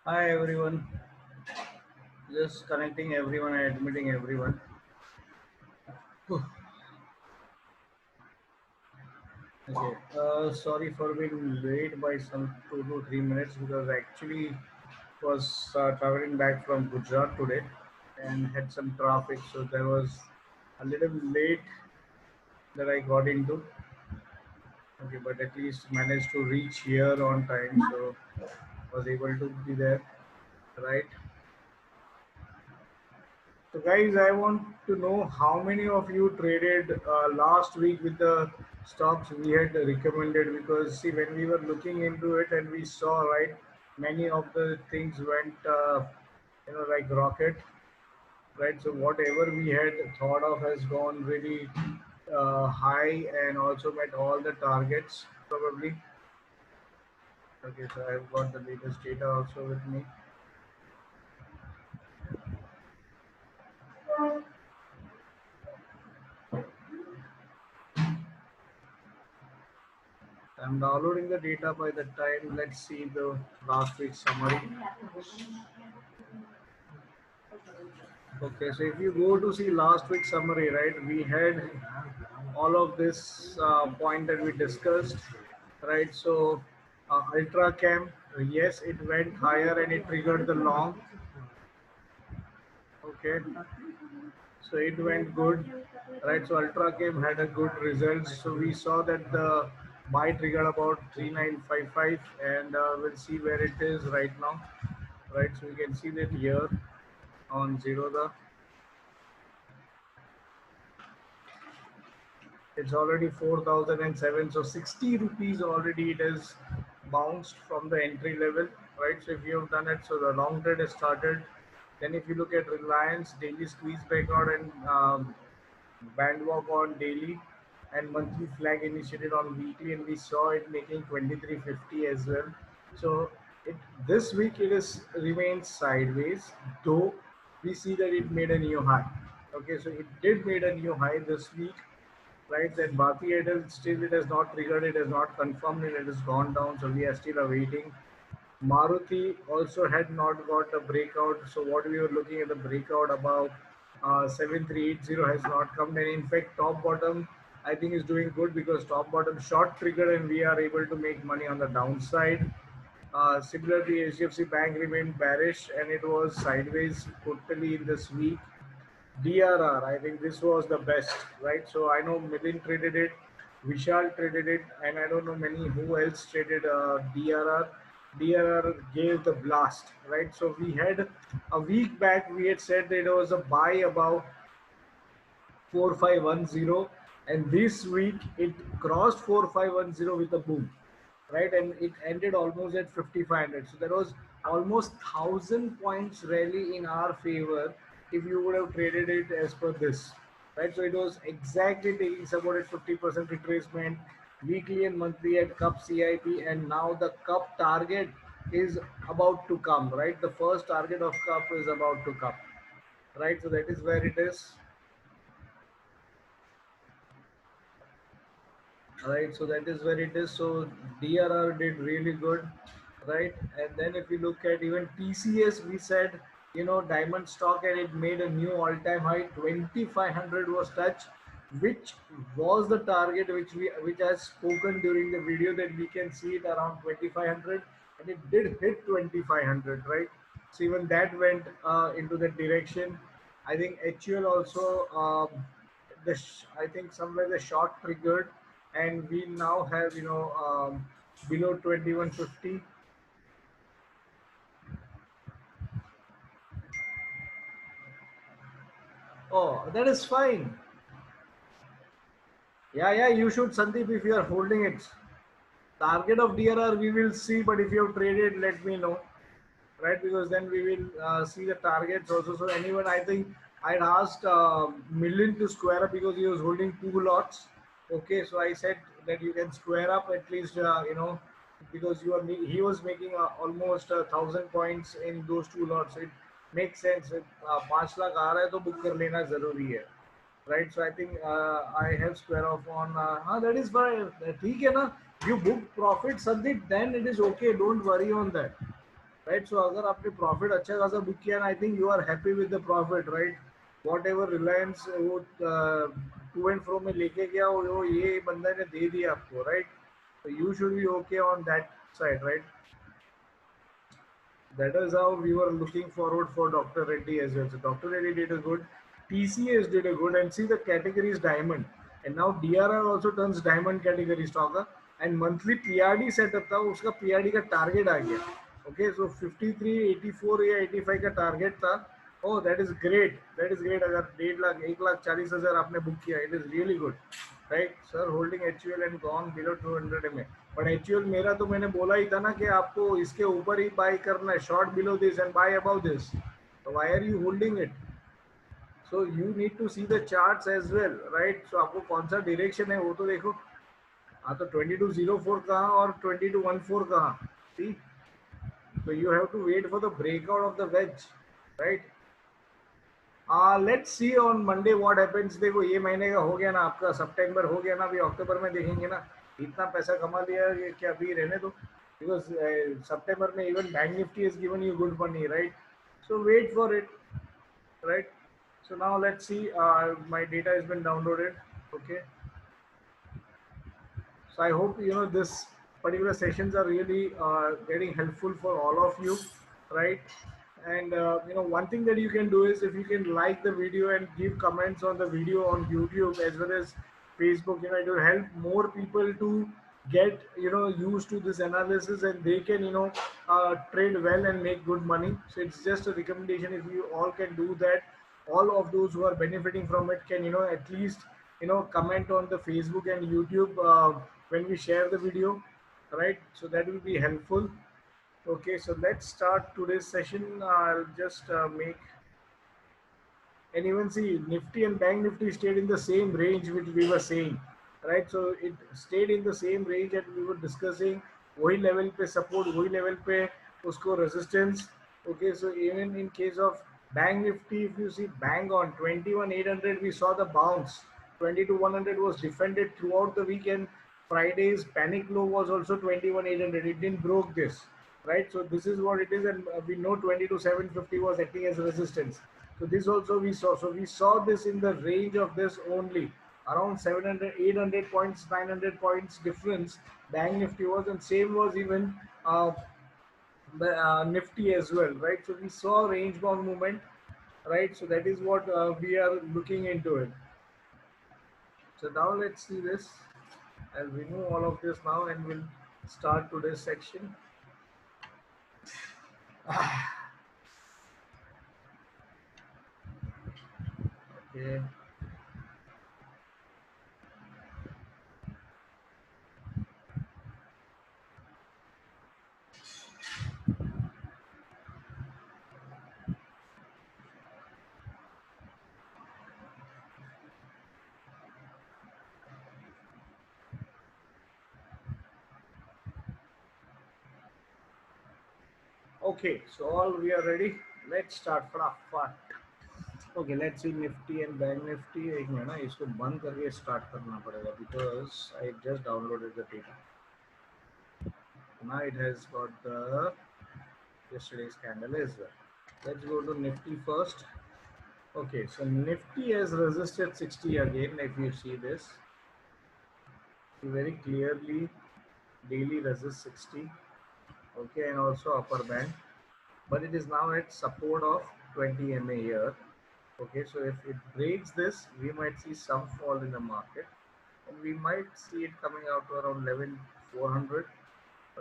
Hi everyone, just connecting everyone and admitting everyone. Whew. Okay, sorry for being late by some 2 to 3 minutes because I actually was traveling back from Gujarat today and had some traffic, so there was a little late that I got into. Okay, but at least managed to reach here on time, so was able to be there, right? So, guys, I want to know how many of you traded last week with the stocks we had recommended. Because, see, when we were looking into it and we saw, right, many of the things went, like rocket, right? So, whatever we had thought of has gone really high and also met all the targets, probably. Okay, so I've got the latest data also with me. I'm downloading the data by the time. Let's see the last week's summary. Okay, so if you go to see last week's summary, right, we had all of this point that we discussed, right? So, Ultra Cam, yes, it went higher and it triggered the long. Okay, so it went good, right? So, Ultra Cam had a good result. So, we saw that the buy triggered about 3955, and we'll see where it is right now, right? So, we can see that here on Zerodha. It's already 4007, so 60 rupees already it has bounced from the entry level, right? So if you have done it, so the long trade has started. Then if you look at Reliance, daily squeeze back out and band walk on daily and monthly flag initiated on weekly, and we saw it making 2350 as well. So it this week it is remained sideways, though we see that it made a new high. Okay, so it did made a new high this week, right? Then Bharti Airtel still it has not triggered, it has not confirmed it, it has gone down, so we are still awaiting. Maruti also had not got a breakout, so what we were looking at the breakout above 7380 has not come, and in fact top bottom I think is doing good because top bottom short trigger and we are able to make money on the downside. Similarly, HDFC Bank remained bearish and it was sideways totally in this week. DRR, I think this was the best, right? So I know Milin traded it, Vishal traded it, and I don't know many who else traded DRR. DRR gave the blast, right? So we had a week back, we had said that it was a buy about 4510, and this week it crossed 4510 with a boom, right? And it ended almost at 5500, so there was almost 1000 points rally in our favor if you would have traded it as per this, right? So it was exactly taking support at 50% retracement weekly and monthly at cup CIP, and now the cup target is about to come, right? The first target of cup is about to come, right? So that is where it is. Right, so that is where it is. So DRR did really good, right? And then if you look at even TCS, we said, diamond stock, and it made a new all-time high. 2500 was touched, which was the target which I spoken during the video that we can see it around 2500, and it did hit 2500, right? So even that went into that direction. I think HUL also, I think somewhere the short triggered, and we now have below 2150. Oh, that is fine. Yeah, you should, Sandeep, if you are holding it. Target of DRR we will see, but if you have traded, let me know, right? Because then we will see the targets also. So anyone, I think I'd asked Millen to square up because he was holding two lots. Okay, so I said that you can square up at least, because he was making almost 1000 points in those two lots. It makes sense. 5 lakh आ रहा है तो book कर लेना जरूरी है, right? So I think I have square off on. That is fine. ठीक है ना? You book profit, Sandeep, then it is okay. Don't worry on that. Right. So अगर आपने प्रॉफिट अच्छा खासा बुक किया ना, I think you are happy with the profit, right. Whatever Reliance वो टू एंड फ्रो में लेके गया, वो ये बंदा ने दे दिया आपको, राइट. तो you should be okay on that side, right. That is how we were looking forward for Dr. Reddy as well. So Dr. Reddy did a good, TCS did a good, and see the category is diamond, and now DRR also turns diamond category stock, and monthly PRD setup था, उसका PRD का target आ गया. Okay, so 53, 84 या 85 का target था. Oh, that is great. That is great. अगर 1.5 लाख 1,40,000 आपने book किया, it is really good. Right sir. Holding HUL and gone below 200 में. बट HUL मेरा तो मैंने बोला ही था ना कि आपको इसके ऊपर ही बाय करना है, short below this and buy above this. तो why are you holding it? So you need to see the charts as well, right. So आपको कौन सा डायरेक्शन है वो तो देखो. हाँ, तो 2204 कहाँ और 2214 कहाँ? सी, so you have to wait for the breakout of the wedge, right? Let's see on Monday what happens. देखो ये महीने का हो गया ना आपका, सितंबर हो गया ना, अभी अक्टूबर में देखेंगे ना. इतना पैसा कमा लिया ये क्या अभी रहने दो, बिकॉज सितंबर में even bank Nifty has given you good money, right. So wait for it, right. So now let's see. My data has been downloaded. Okay. So I hope this particular sessions are really getting helpful for all of you, right? And one thing that you can do is, if you can like the video and give comments on the video on YouTube as well as Facebook, it will help more people to get used to this analysis, and they can trade well and make good money. So it's just a recommendation. If you all can do that, all of those who are benefiting from it can at least comment on the Facebook and YouTube when we share the video, right? So that will be helpful. Okay, so let's start today's session. I'll just make, and even see Nifty and Bank Nifty stayed in the same range which we were saying, right? So it stayed in the same range, and we were discussing वही level पे support, वही level पे उसको resistance. Okay, so even in case of Bank Nifty, if you see Bank on 21,800, we saw the bounce. 22,100 was defended throughout the weekend. Friday's panic low was also 21,800. It didn't broke this, right? So this is what it is, and we know 22,750 was acting as resistance. So this also we saw. So we saw this in the range of this only, around 700, 800 points, 900 points difference. Bank Nifty was, and same was even the Nifty as well, right? So we saw range bound movement, right? So that is what we are looking into it. So now let's see this. I'll remove all of this now, and we'll start today's section. Okay. Okay, so all we are ready. Let's start. Okay, let's see Nifty and Bank Nifty. एक minute ना, इसको बंद करके start करना पड़ेगा because I just downloaded the data. Now it has got the yesterday's candle as well. Let's go to Nifty first. Okay, so Nifty has resisted 60 again. If you see this, very clearly daily resist 60. Okay, and also upper band, but it is now at support of 20 MA here. Okay, so if it breaks this, we might see some fall in the market, and we might see it coming out to around 11,400,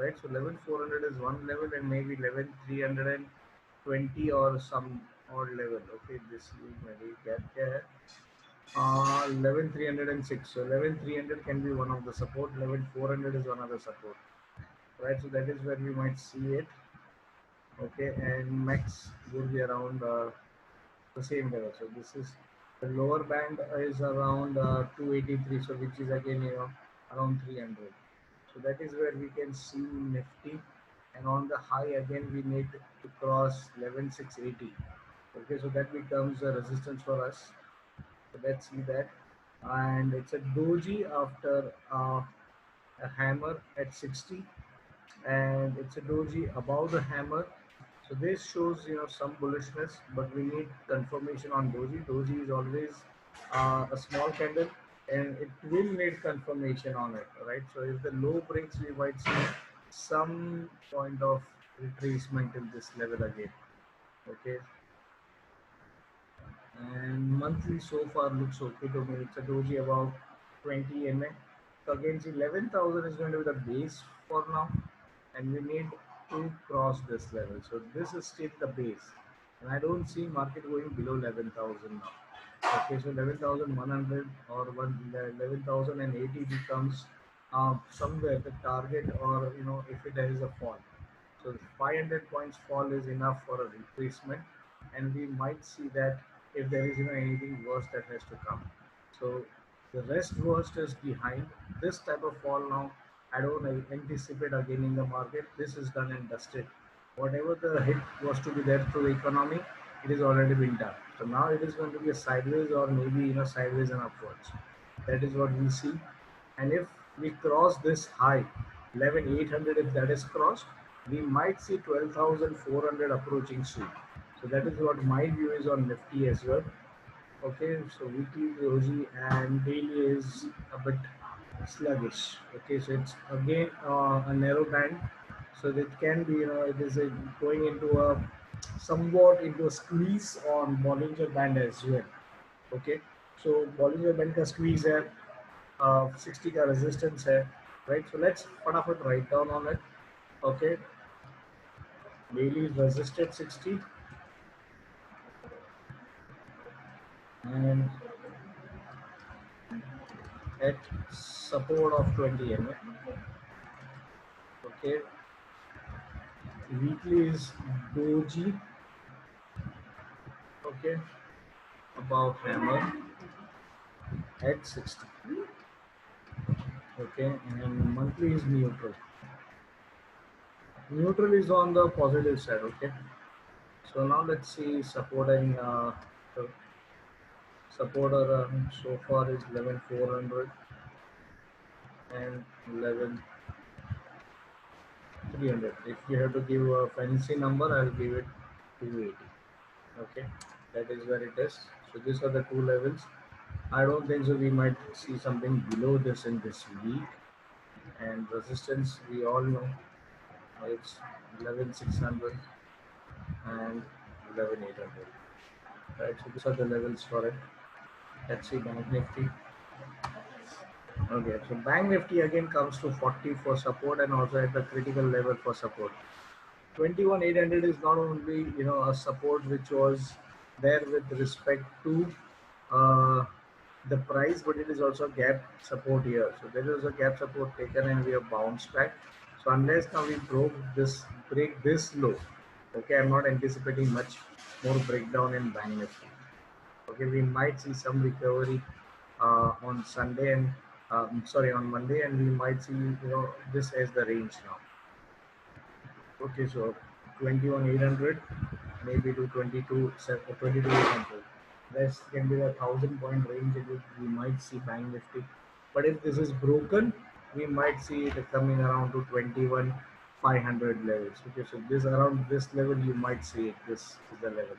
right? So 11,400 is one level, and maybe 11,320 or some odd level. Okay, this maybe get there. 11,306. So 11,300 can be one of the support. 11,400 is one of the support, right? So that is where we might see it. Okay, and max will be around the same level. So this is the lower band is around 283. So which is again around 300. So that is where we can see Nifty, and on the high again we need to cross 11,680. Okay, so that becomes a resistance for us. So let's see that, and it's a doji after a hammer at 60, and it's a doji above the hammer So this shows some bullishness, but we need confirmation on doji. Doji is always a small candle, and it will need confirmation on it, right? So if the low breaks, we might see some point of retracement in this level again. Okay, and monthly so far looks okay to me. It's a doji about 20 MA. So against 11,000 is going to be the base for now, and we need to cross this level. So this is still the base, and I don't see market going below 11,000 now. Okay, so 11,100 or 11,080 becomes somewhere the target, or if it is a fall. So 500 points fall is enough for a retracement, and we might see that if there is anything worse that has to come. So the rest worst is behind. This type of fall now, I don't anticipate again in the market. This is done and dusted. Whatever the hit was to be there to the economy, it is already been done. So now it is going to be a sideways, or maybe sideways and upwards. That is what we see. And if we cross this high 11,800, if that is crossed, we might see 12,400 approaching soon. So that is what my view is on Nifty as well. Okay, so weekly doji and daily is a bit sluggish. Okay, so it's again a narrow band, so it can be it is going into a somewhat into a squeeze on Bollinger Band as well. Okay, so Bollinger Band का squeeze है, 60 का resistance है, right? So let's फटाफट write down on it. Okay, daily is resisted 60 and at support of 20 MA. Okay, weekly is doji. Okay, above hammer at 60. Okay, and monthly is neutral. Neutral is on the positive side. Okay, so now let's see support and the supporter so far is 11,400 and 11,300. If you have to give a fancy number, I'll give it 280. Okay, that is where it is. So these are the two levels. I don't think so. We might see something below this in this week. And resistance, we all know it's 11,600 and 11,800. Right. So these are the levels for it. Let's see Bank Nifty. Okay, so Bank Nifty again comes to 40 for support and also at the critical level for support. 21,800 is not only a support which was there with respect to uh, the price, but it is also gap support here. So there is a gap support taken and we have bounced back. So unless now we break this low, okay, I'm not anticipating much more breakdown in Bank Nifty. Okay, we might see some recovery on Sunday and sorry, on Monday, and we might see this as the range now. Okay, so 21,800 maybe to 22,800. This can be a 1,000 point range in which we might see Bank Nifty. But if this is broken, we might see it coming around to 21,500 levels. Okay, so this around this level you might see it. This is the level.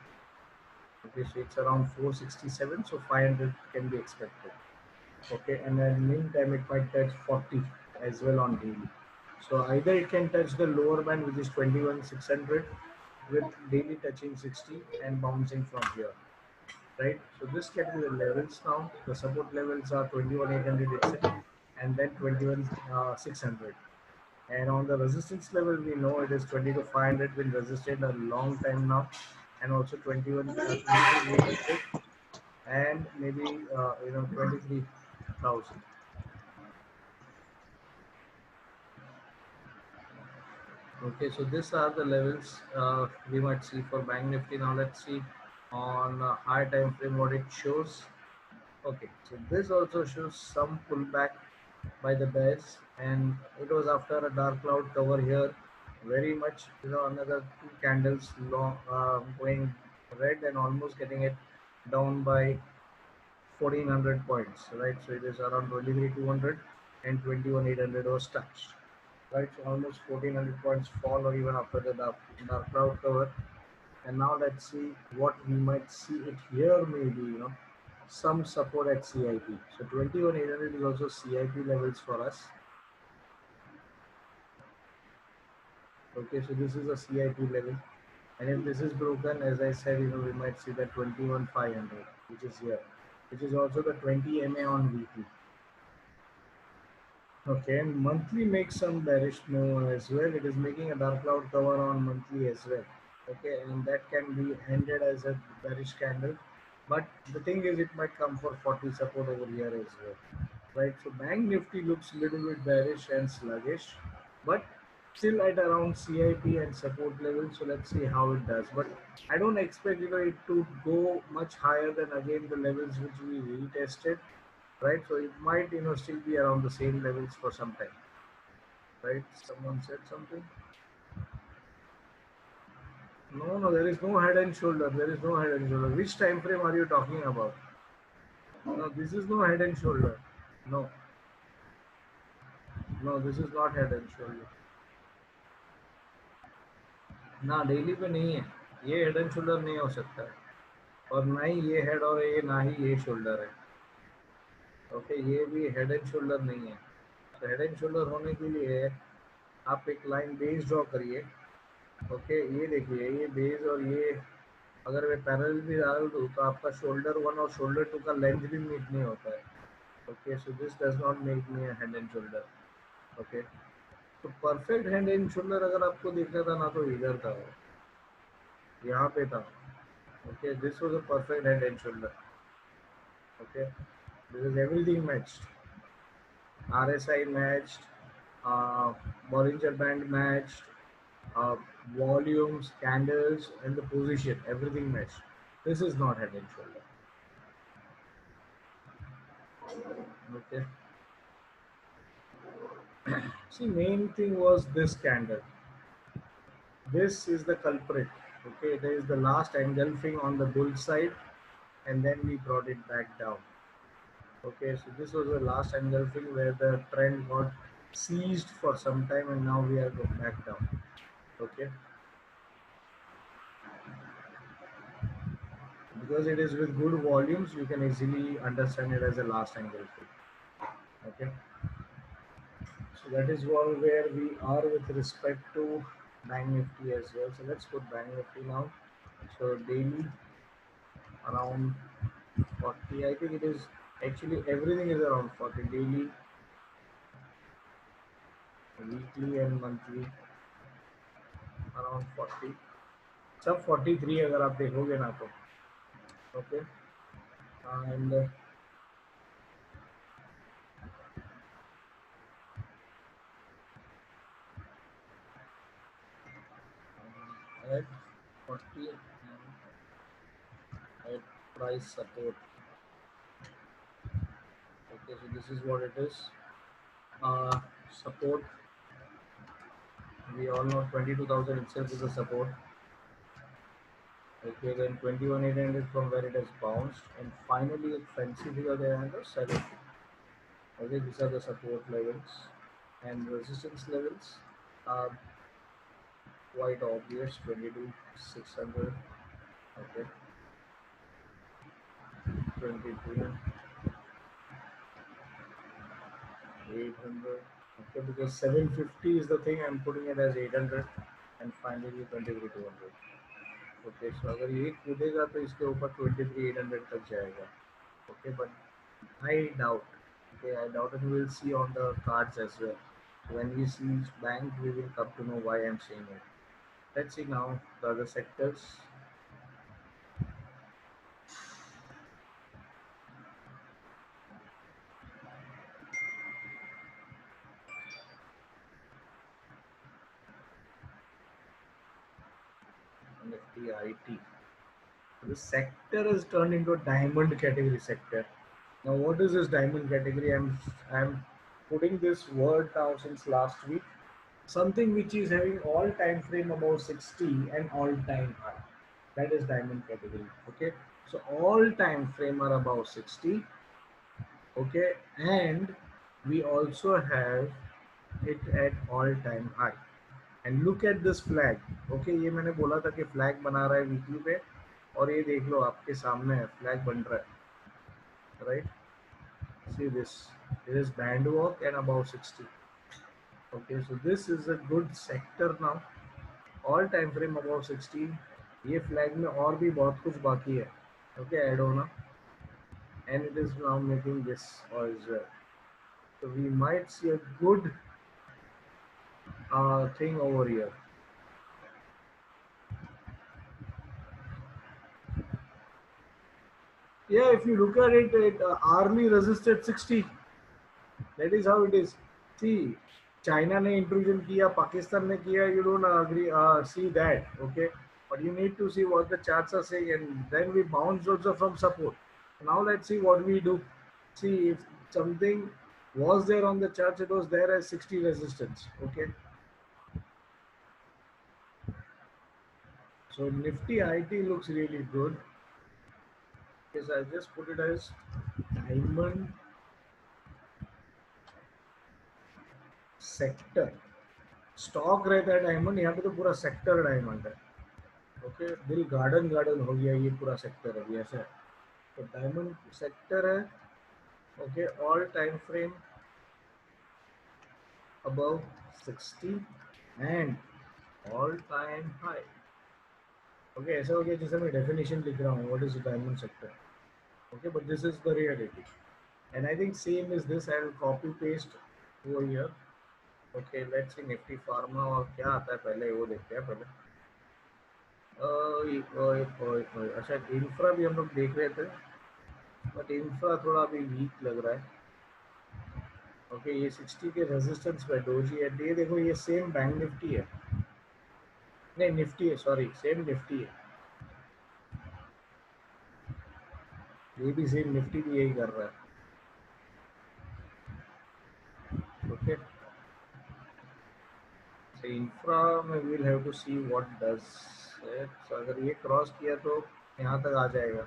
Okay, so it's around 467, so 500 can be expected. Okay, and then meantime it might touch 40 as well on daily. So either it can touch the lower band, which is 21,600, with daily touching 60 and bouncing from here, right? So this can be the levels now. The support levels are 21,800 itself and then 21,600. And on the resistance level, we know it is 22,500, been resisted a long time now, and also 23,800 and maybe 23,000. Okay, so these are the levels we might see for Bank Nifty. Now let's see on high time frame what it shows. Okay, so this also shows some pullback by the bears, and it was after a dark cloud cover here. Very much, another two candles long, going red and almost getting it down by 1,400 points, right? So it is around 23,200 and 21,800 was touched. right? So almost 1400 points fall or even after the dark cloud cover. And now let's see what we might see it here, maybe, some support at CIP. So 21,800 is also CIP levels for us. Okay, so this is a CIP level. And if this is broken, as I said, we might see that 21,500, which is here, which is also the 20 MA on weekly. Okay, and monthly makes some bearish move as well. It is making a dark cloud cover on monthly as well. Okay, and that can be ended as a bearish candle. But the thing is, it might come for 40 support over here as well. Right, so Bank Nifty looks a little bit bearish and sluggish, but still at around CIP and support level. So let's see how it does. But I don't expect it to go much higher than again the levels which we retested, right? So it might still be around the same levels for some time, right? Someone said something. No, no, there is no head and shoulder. There is no head and shoulder. Which time frame are you talking about? No, this is no head and shoulder. No, no, this is not head and shoulder. ना daily पे नहीं है, ये head and shoulder नहीं हो सकता है, और ना ही ये हेड और ये ना ही ये शोल्डर है। ओके, ये भी हेड एंड शोल्डर नहीं है। तो हेड एंड शोल्डर होने के लिए आप एक लाइन बेस ड्रॉ करिए। ओके, ये देखिए, ये बेस और ये अगर मैं पैरेलल भी डाल दूँ तो आपका शोल्डर 1 और शोल्डर 2 का लेंथ भी मीट नहीं होता है। Okay, so this does not make me head and shoulder. Okay, तो परफेक्ट हेड एंड शोल्डर अगर आपको देखना था ना, तो इधर था, यहाँ पे था। Okay, this was a perfect head and shoulder. Okay, this is everything matched. RSI matched, Bollinger Band matched, uh, volumes, candles, and the position, everything matched. This is not head and shoulder. Okay. See, main thing was this candle. This is the culprit. Okay, there is the last engulfing on the bull side, and then we brought it back down. Okay, so this was the last engulfing where the trend got seized for some time, and now we are going back down. Okay, because it is with good volumes, you can easily understand it as a last engulfing. Okay, so that is where we are with respect to Bank Nifty as well. So let's put Bank Nifty now. So daily around 40. I think it is actually everything is around 40 daily, weekly, and monthly around 40. सब 43 अगर आप देखोगे ना तो। Okay, and at 40 at price support. Okay, so this is what it is. Support, we all know 22,000 itself is a support. Okay, then 21,800 from where it has bounced, and finally a fancy figure there and the selling. Okay, these are the support levels and resistance levels. Uh, Quite obvious, 22,600. Okay, 22, 800. Okay, because 750 is the thing, I'm putting it as 800, and finally 23,200. Okay, सो अगर ये कूदेगा तो इसके ऊपर 23,800 तक जाएगा। Okay, but I doubt, okay, I doubt, and we'll see on the cards as well. When we see bank, we will come to know why I'm saying it. Let's see now the other sectors. Nifty IT. The sector has turned into a diamond category sector. Now, what is this diamond category? I'm putting this word now since last week. Something which is having all time frame above 60 and all time high. That is diamond category. Okay. So all time frame are above 60. Okay. And we also have it at all-time high. And look at this flag. Okay, ये मैंने बोला था कि flag बना रहा है weekly पे, और ये देख लो आपके सामने है, flag बन रहा है, right? See this. It is band walk and above 60. Okay, so this is a good sector now. All time frame above 60. ये flag में और भी बहुत कुछ बाकी है. Okay, add होना. And it is now making this as well. So we might see a good thing over here. Yeah, if you look at it, it hourly resisted 60. That is how it is. See, China ने intrusion किया, Pakistan ने किया. You don't agree, see that, okay? But you need to see what the charts are saying, and then we bounce also from support. Now let's see what we do. See if something was there on the charts, it was there as 60 resistance, okay? So Nifty IT looks really good. Yes, I just put it as diamond sector. Stock रहता है diamond, यहाँ पे तो पूरा sector diamond है. Okay, दिल garden garden हो गया, ये पूरा सेक्टर अभी ऐसा है. तो डायमंड सेक्टर है. Okay, all time frame above 60 and all time high. Okay, ऐसा हो गया जैसे मैं डेफिनेशन लिख रहा हूँ what is diamond sector. Okay, but this is the reality and I think same is this. I will copy paste over here. Okay, let's see Nifty pharma और क्या आता है पहले वो देखते हैं पहले. अच्छा, इंफ्रा भी हम लोग देख रहे थे, बट इंफ्रा थोड़ा अभी वीक लग रहा है. ओके, ये 60 के रेजिस्टेंस पे डोजी है. ये देखो, ये सेम बैंक निफ्टी है, नहीं निफ्टी है, सॉरी, सेम निफ्टी है. ये भी सेम निफ्टी भी यही कर रहा है. ओके, so इंफ्रा में will have to see what does it. अगर ये क्रॉस किया तो यहाँ तक आ जाएगा.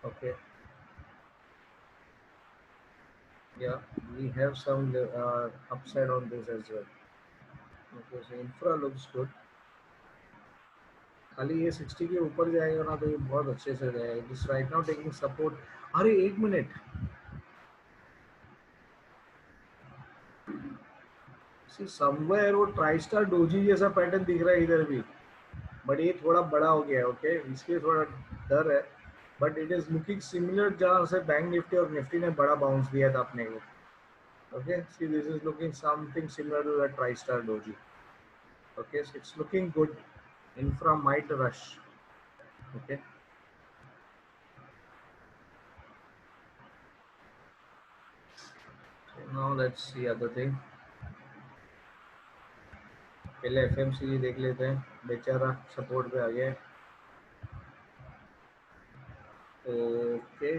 Okay, yeah, we have some upside on this as well. Okay, so infra looks good. खाली ये 60 के ऊपर जाएगा ना तो ये बहुत अच्छे से जाएगा. It is right now taking support. अरे एक मिनट, सी समवेयर वो ट्राइस्टार डोजी जैसा पैटर्न दिख रहा है इधर भी, बट ये थोड़ा बड़ा हो गया है. ओके, इसके थोड़ा डर है, but it is looking similar जहाँ से बैंक निफ्टी और निफ्टी ने बड़ा बाउंस दिया था अपने को. Okay, see this is looking something similar to the tristar doji. Okay, so it's looking good. Infra might rush. Okay. So now let's see other thing. पहले FMCG देख लेते हैं, बेचारा सपोर्ट पे आ गया है. Okay.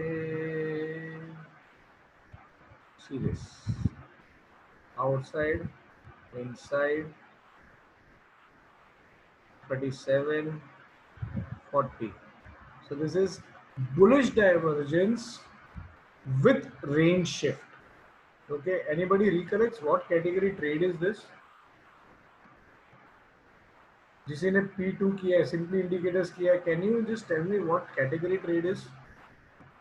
See this. Outside, inside, 37, 40. So this is bullish divergence with range shift. Okay, anybody recollects what category trade is this? जिसे ने P2 किया है, सिंपली इंडिकेटर्स किया है. Can you just tell me what category trade is?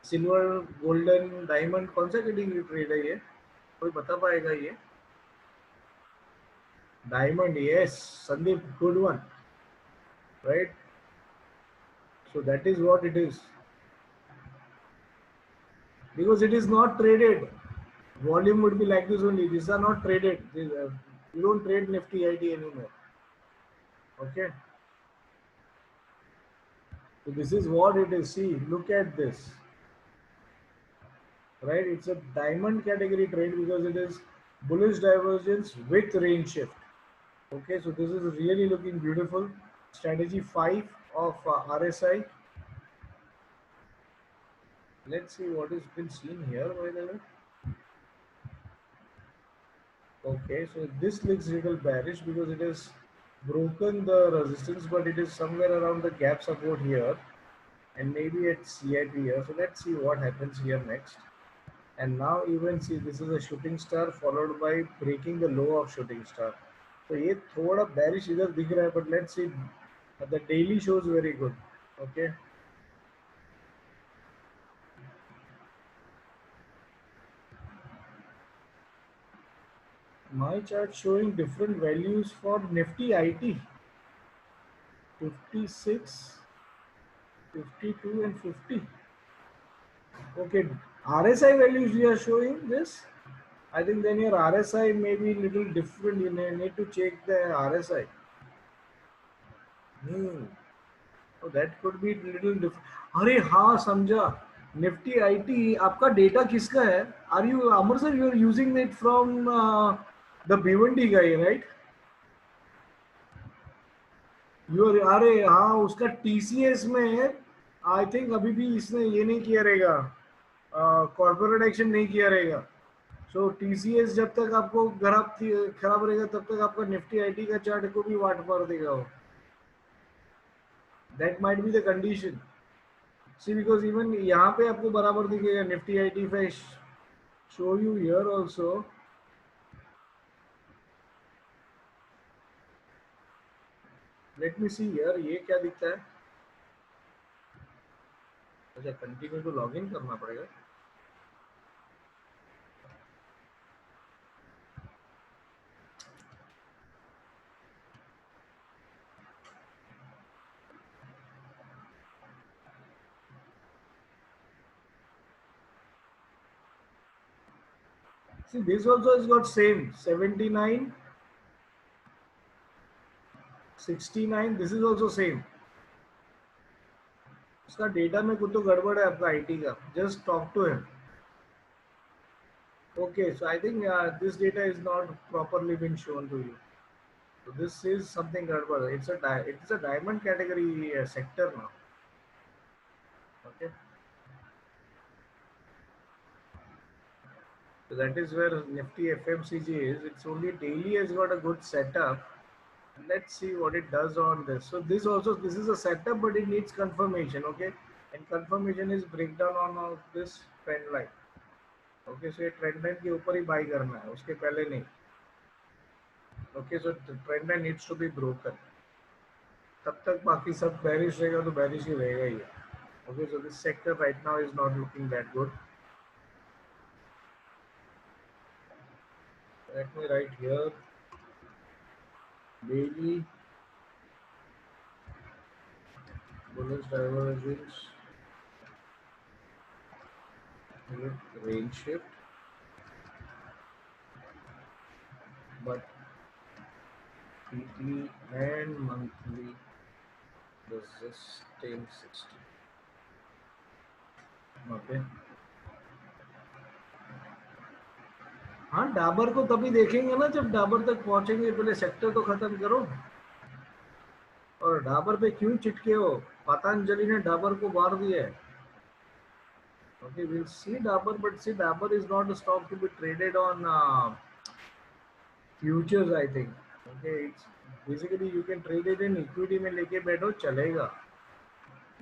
Silver, golden, diamond, कौन सा category trade है ये? कोई बता पाएगा ये? Diamond, yes Sandeep, good one, right. So that is what it is, because it is not traded. Volume would be like this only. These are not traded. You don't trade Nifty IT anymore. Okay. So this is what it is. See, look at this. Right? It's a diamond category trade because it is bullish divergence with range shift. Okay, so this is really looking beautiful. Strategy 5 of RSI. Let's see what has been seen here by the way. Okay, so this looks a little bearish because it has broken the resistance, but it is somewhere around the gap support here and maybe at CIP here. So let's see what happens here next. And now even see, this is a shooting star followed by breaking the low of shooting star. So ये थोड़ा bearish इधर दिख रहा है, but let's see, the daily shows very good. Okay. My chart showing different values for Nifty IT, 56, 52 and 50. Okay, RSI values you are showing this. I think then your RSI may be little different. You need to check the RSI. Hmm. So that could be little different. अरे हाँ समझा. Nifty IT आपका data किसका है? Are you Amar sir? You are using it from the Bhiwandi guy, right? You are अरे हाँ उसका TCS में I think अभी भी इसने ये नहीं किया रहेगा. कॉर्पोरेट एक्शन नहीं किया रहेगा. सो टीसीएस जब तक आपको खराब रहेगा तब तक आपका निफ्टी आईटी का चार्ट को भी वाट मार देगा वो. That might be the condition. See because even यहाँ पे आपको बराबर दिखेगा निफ्टी आईटी पे. Show you here also. Let me see here ये क्या दिखता है. अच्छा कंटिन्यू तो लॉग इन करना पड़ेगा. See this also has got same 79, 69. This is also same. उसका डेटा में कुछ तो गड़बड़ है आपका आईटी का. Just talk to him. Okay, so I think this data is not properly been shown to you. So this is something garbage. It's a diamond category sector now. Okay, so that is where Nifty FMCG is. It's only daily has got a good setup. Let's see what it does on this. So this is a setup, but it needs confirmation. Okay, and confirmation is breakdown on this trend line. Okay, so ये trend line के ऊपर ही buy करना है, उसके पहले नहीं. Okay, so the trend line needs to be broken. तब तक बाकी सब bearish रहेगा तो bearish ही रहेगा ही. Okay, so this sector right now is not looking that good. Let me write here daily bullish divergence with range shift, but weekly and monthly resistance 60. Okay. हाँ डाबर को तभी देखेंगे ना जब डाबर तक पहुंचेंगे. पहले सेक्टर तो खत्म करो. और डाबर पे क्यों चिटके हो? पतंजलि ने डाबर को मार दिया है. Okay, we'll see Dabur, but see Dabur is not a stock to be traded on futures, I think. Okay, it's basically you can trade it in equity में लेके बैठो चलेगा.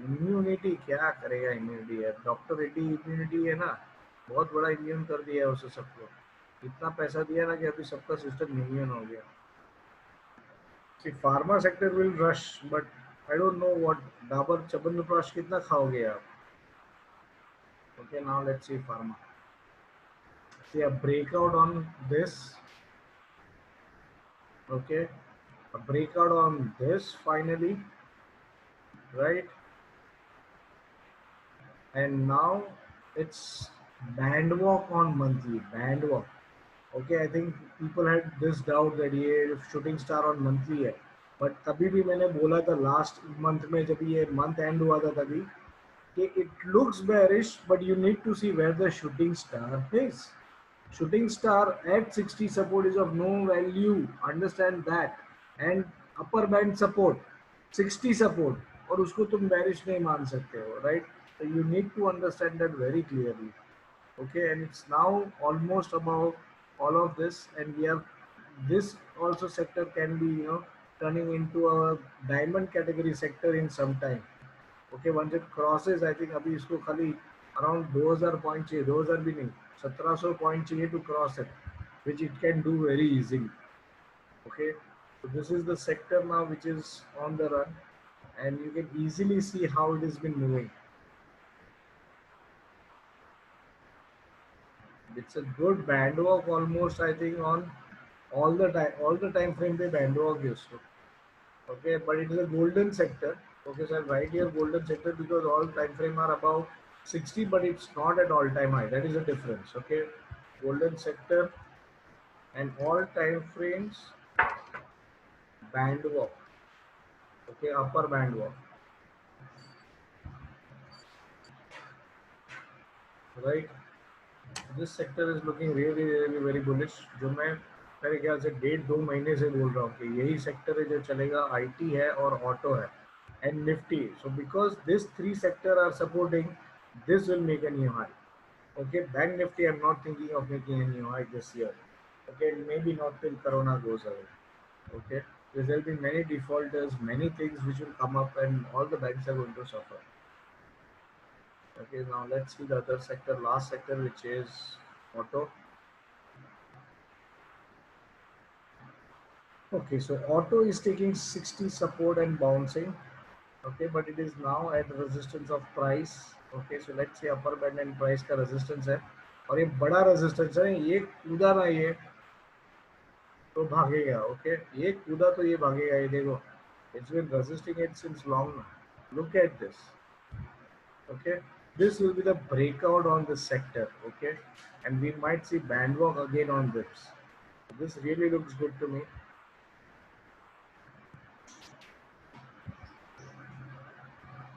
इम्यूनिटी क्या करेगा? इम्यूनिटी है डॉक्टर रेड्डी. इम्यूनिटी है ना, बहुत बड़ा इम्यून कर दिया है उसे सबको. इतना पैसा दिया ना कि अभी सबका सिस्टम इम्यून हो गया. See pharma sector will rush, but I don't know what. Dabur chyawanprash कितना खाओगे आप? Okay, now let's see pharma. See a breakout on this. Okay, a breakout on this finally, right? And now it's band walk on monthly. Band walk. Okay, I think people had this doubt that ये shooting star on monthly है. But तभी भी मैंने बोला था last month में जब ये month end हुआ था तभी कि it looks bearish, but you need to see where the shooting star is. Shooting star at 60 support is of no value. Understand that. And upper band support 60 support, और उसको तुम bearish नहीं मान सकते हो, right? So you need to understand that very clearly. Okay, and it's now almost about all of this, and we have this also sector can be turning into a diamond category sector in some time. Okay, once it crosses, I think अभी इसको खाली around 2000 point चाहिए, 2000 भी नहीं, 1700 point चाहिए to cross it, which it can do very easily. Okay, so this is the sector now which is on the run, and you can easily see how it has been moving. It's a good band walk almost, I think, on all the time frame पे band walk is so. Okay, but it is a golden sector. Okay, so I'll write here golden sector because all time frame are above 60, but it's not at all time high. That is the difference. Okay, golden sector and all time frames band walk. Okay, upper band walk. Right. This sector is looking really really very bullish. जो मैं मेरे ख्याल से 1.5-2 महीने से बोल रहा हूँ कि यही सेक्टर है जो चलेगा, आईटी है और ऑटो है and nifty. So because these three sector are supporting, this will make a new high. Okay, bank nifty I'm not thinking of making a new high this year. Okay, maybe not till corona goes away. Okay, because there will be many defaulters, many things which will come up and all the banks are going to suffer. Okay, now let's see the other sector, last sector, which is auto. Okay, so auto is taking 60 support and bouncing. Okay, but it is now at resistance of price. Okay, so let's say upper band and price का resistance है और ये बड़ा resistance है, ये कूदा ना ये तो भागेगा. ओके, ये कूदा तो ये भागेगा. ये देखो, it's been resisting it since long now. Look at this. Okay, this will be the breakout on this sector. Okay, and we might see band walk again on this. This really looks good to me.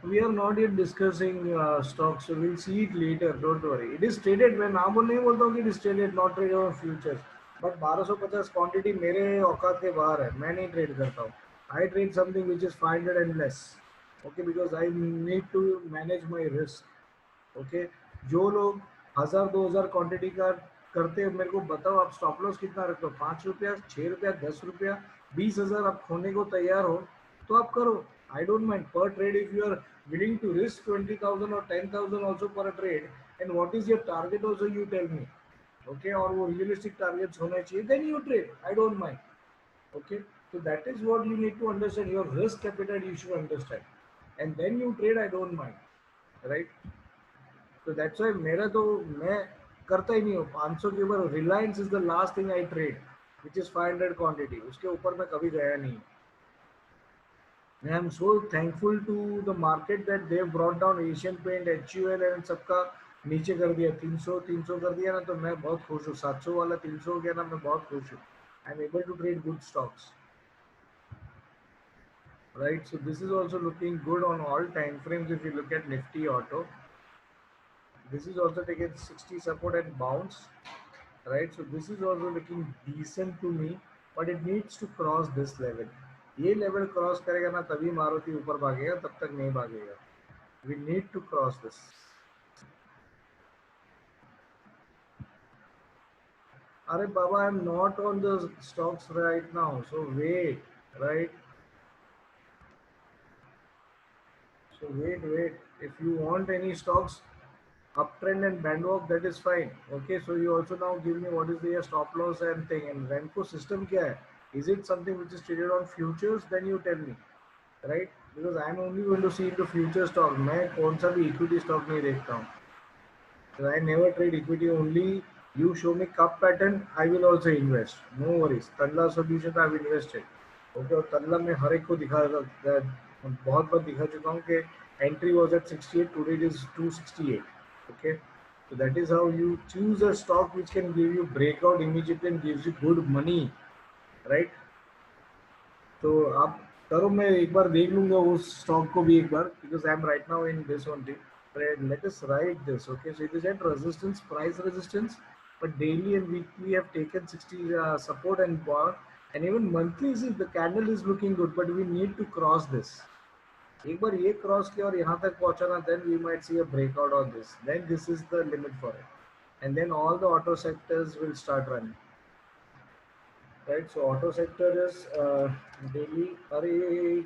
We are not yet discussing stocks, so we'll see it later. Don't worry. It is traded. मैं नाम नहीं बोलता हूँ कि it is traded, not traded on futures. But 1250 quantity मेरे औकात के बाहर है. मैं नहीं ट्रेड करता हूँ. I trade something which is 500 and less. Okay, because I need to manage my risk. Okay, जो लोग 1000-2000 क्वांटिटी का करते हैं, मेरे को बताओ आप स्टॉप लॉस कितना रखते हो? 5 रुपया, 6 रुपया, 10 रुपया, 20,000 आप खोने को तैयार हो तो आप करो. I don't mind per trade if you are willing to risk 20,000 और 10,000 also per trade. And what is your target also you tell me. Okay, और वो रियलिस्टिक टारगेट्स होने चाहिए, then you trade. I don't mind. Okay, so that is what you need to understand. Your risk appetite you should understand, and then you trade. I don't mind, right? तो that's why मेरा तो मैं करता ही नहीं हूँ. 500 के ऊपर Reliance is the last thing I trade, which is 500 quantity. उसके ऊपर मैं कभी गया नहीं. I am so thankful to the market that they brought down Asian Paint, HUL and सबका नीचे कर दिया. 300 कर दिया ना, तो मैं बहुत खुश हूँ. 700 वाला 300 हो गया ना, मैं बहुत खुश हूँ. I am able to trade good stocks. Right, so this is also looking good on all time frames. If you look at Nifty Auto, this is also taken 60 support and bounce. Right, so this is also looking decent to me, but it needs to cross this level. ये level cross करेगा ना तभी मारुति ऊपर भागेगा, तब तक नहीं भागेगा. We need to cross this. अरे बाबा, I am not on the stocks right now, so wait. Right, so wait. If you want any stocks uptrend and band walk, that is fine. Okay, so you also now give me what is the stop loss and thing, and Renko system kya hai? Is it something which is traded on futures? Then you tell me, right? Because I am only going to see into future stock. मैं कौन सा भी equity stock नहीं देखता हूँ. I never trade equity. Only you show me cup pattern, I will also invest. No worries. Tanla solution I have invested. Okay, और तल्ला में हर एक को दिखा बहुत बार दिखा चुका हूँ कि entry was at 68, today it is 268. Okay, so that is how you choose a stock which can give you breakout immediately and gives you good money, right? तो आप करो, मैं एक बार देख लूंगा उस स्टॉक को भी एक बार, because I am right now in this only. Let us write this. Okay, so it is at resistance, price resistance, but daily and weekly have taken 60 support and bar, and even monthly see the candle is looking good, but we need to cross this. एक बार ये cross किया और यहाँ तक पहुंचा ना, then we might see a breakout on this. Then this is the limit for it, and then all the auto sectors will start running. Right, so auto sector is daily. अरे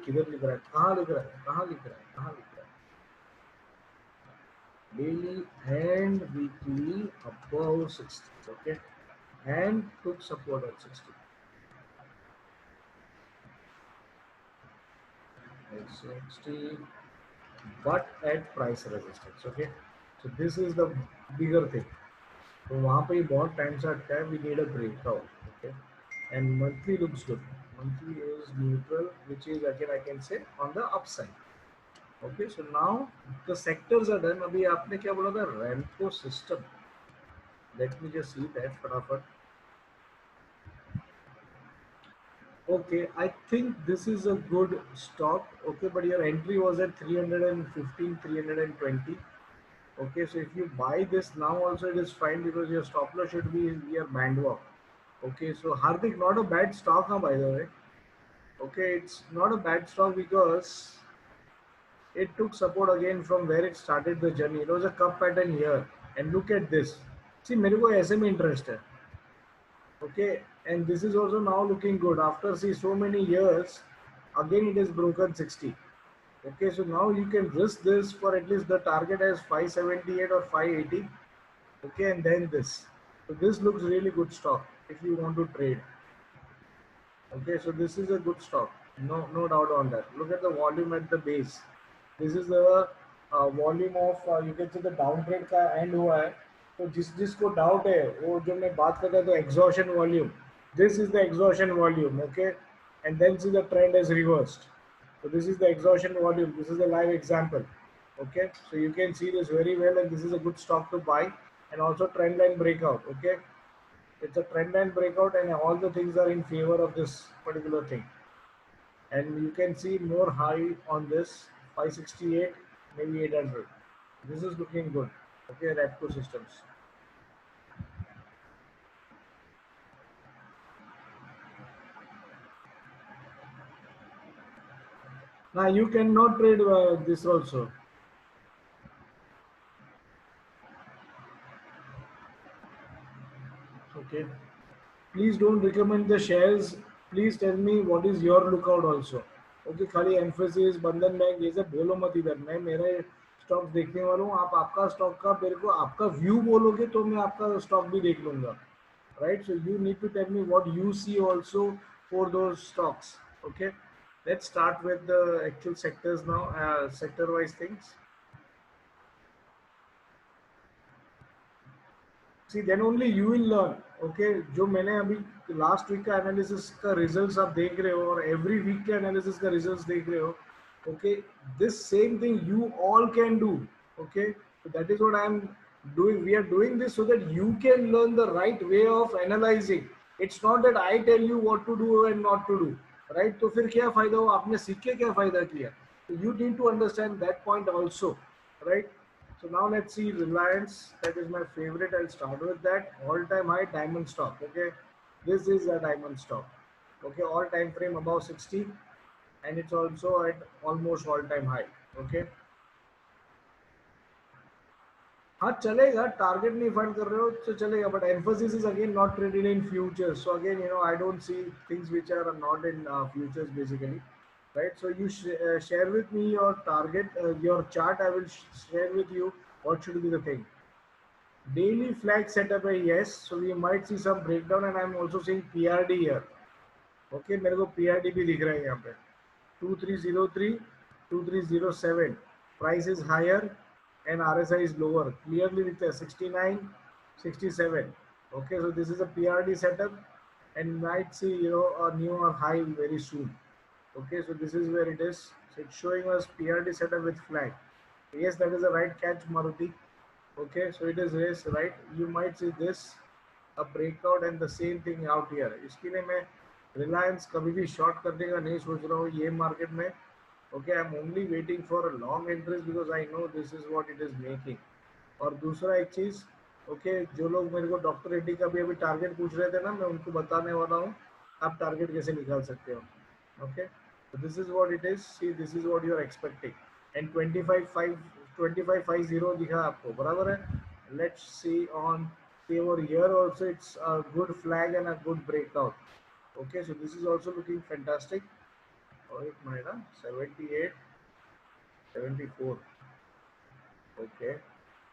किधर लिख रहा है, कहाँ लिख रहा है, कहाँ लिख रहा है, कहाँ लिख रहा है? daily and weekly above 60. Okay, and took support at 60. At 60, but at price resistance. Okay, so this is the bigger thing. तो वहाँ पे बहुत टाइम से अटका है. We need a breakout. Okay, and monthly looks good. Monthly is neutral, which is again I can say on the upside. Okay, so now the sectors are done. अभी आपने क्या बोला था? Ramco system. Let me just see that फटाफट. Okay, I think this is a good stock. Okay, but your entry was at 315, 320. Okay, so if you buy this now also it is fine because your stop loss should be in your band walk. Okay, so Hardik, not a bad stock, huh, by the way. Okay, it's not a bad stock because it took support again from where it started the journey. It was a cup pattern here. And look at this. See, मेरे को ऐसे में interest है. Okay, and this is also now looking good. After see so many years, again it is broken 60. Okay, so now you can risk this for at least the target as 578 or 580. Okay, and then this. So this looks really good stock if you want to trade. Okay, so this is a good stock. No doubt on that. Look at the volume at the base. This is the volume of you can say the down trade का end हुआ है. तो जिसको doubt है वो जो मैं बात करता तो exhaustion volume. This is the exhaustion volume. Okay, and then see the trend has reversed. So this is the exhaustion volume. This is a live example. Okay, so you can see this very well, and this is a good stock to buy, and also trend line breakout. Okay, it's a trend line breakout and all the things are in favor of this particular thing. And you can see more high on this 568, maybe 800. This is looking good. Okay, Rapco systems. Now you cannot trade this also. Okay, please don't recommend the shares. Please tell me what is your lookout also. Okay, खाली emphasis बंधन bank ये सब बोलो मत इधर. मैं मेरे stocks देखने वाला हूँ. आप आपका स्टॉक का मेरे को आपका व्यू बोलोगे तो मैं आपका स्टॉक भी देख लूंगा. Right, so you need to tell me what you see also for those stocks. Okay, let's start with the actual sectors now, sector wise things. See, then only you will learn. Okay, जो मैंने अभी last week का analysis का results आप देख रहे हो और एवरी वीक के एनालिसिस का रिजल्ट्स देख रहे हो. Okay, this same thing you all can do. Okay, so that is what I am doing. We are doing this so that you can learn the right way of analyzing. It's not that I tell you what to do and not to do. Right, तो फिर क्या फायदा हो? आपने सीख के क्या फायदा किया? So you need to understand that point also. Right. So now let's see Reliance. That is my favorite. I'll start with that. All-time high diamond stock. Okay, this is a diamond stock. Okay, all time frame above 60, and it's also at almost all-time high. Okay. हाँ चलेगा, target नहीं find कर रहे हो तो चलेगा, but Mphasis is again not traded in futures. So again I don't see things which are not in futures basically. Right, so you share with me your target, your chart. I will share with you what should be the thing. Daily flag setup है, yes, so we might see some breakdown and I'm also seeing PRD here. Okay, मेरे को PRD भी दिख रहा है यहाँ पे 2303, 2307. Price is higher and RSI is lower. Clearly दिखता है 69, 67. Okay, so this is a PRD setup and might see a newer high very soon. Okay, so this is where it is. So it's showing us PRD setup with flag. Yes, that is a right catch, Maruti. Okay, so it is race, right? You might see this a breakout and the same thing out here. इसके लिए मैं Reliance कभी भी short करने का नहीं सोच रहा हूँ ये market में. Okay, I'm only waiting for a long interest because I know this is what it is making. और दूसरा एक चीज, ओके, जो लोग मेरे को डॉक्टर रेड्डी का भी अभी टारगेट पूछ रहे थे ना, मैं उनको बताने वाला हूँ आप टारगेट कैसे निकाल सकते हो. Okay, so this is what it is. See, this is what you are expecting. And 25.50 दिखा आपको, बराबर है. Let's see on over here also it's a good flag and a good breakout. Okay, so this is also looking fantastic. Oh, एक minute, 78, 74. Okay,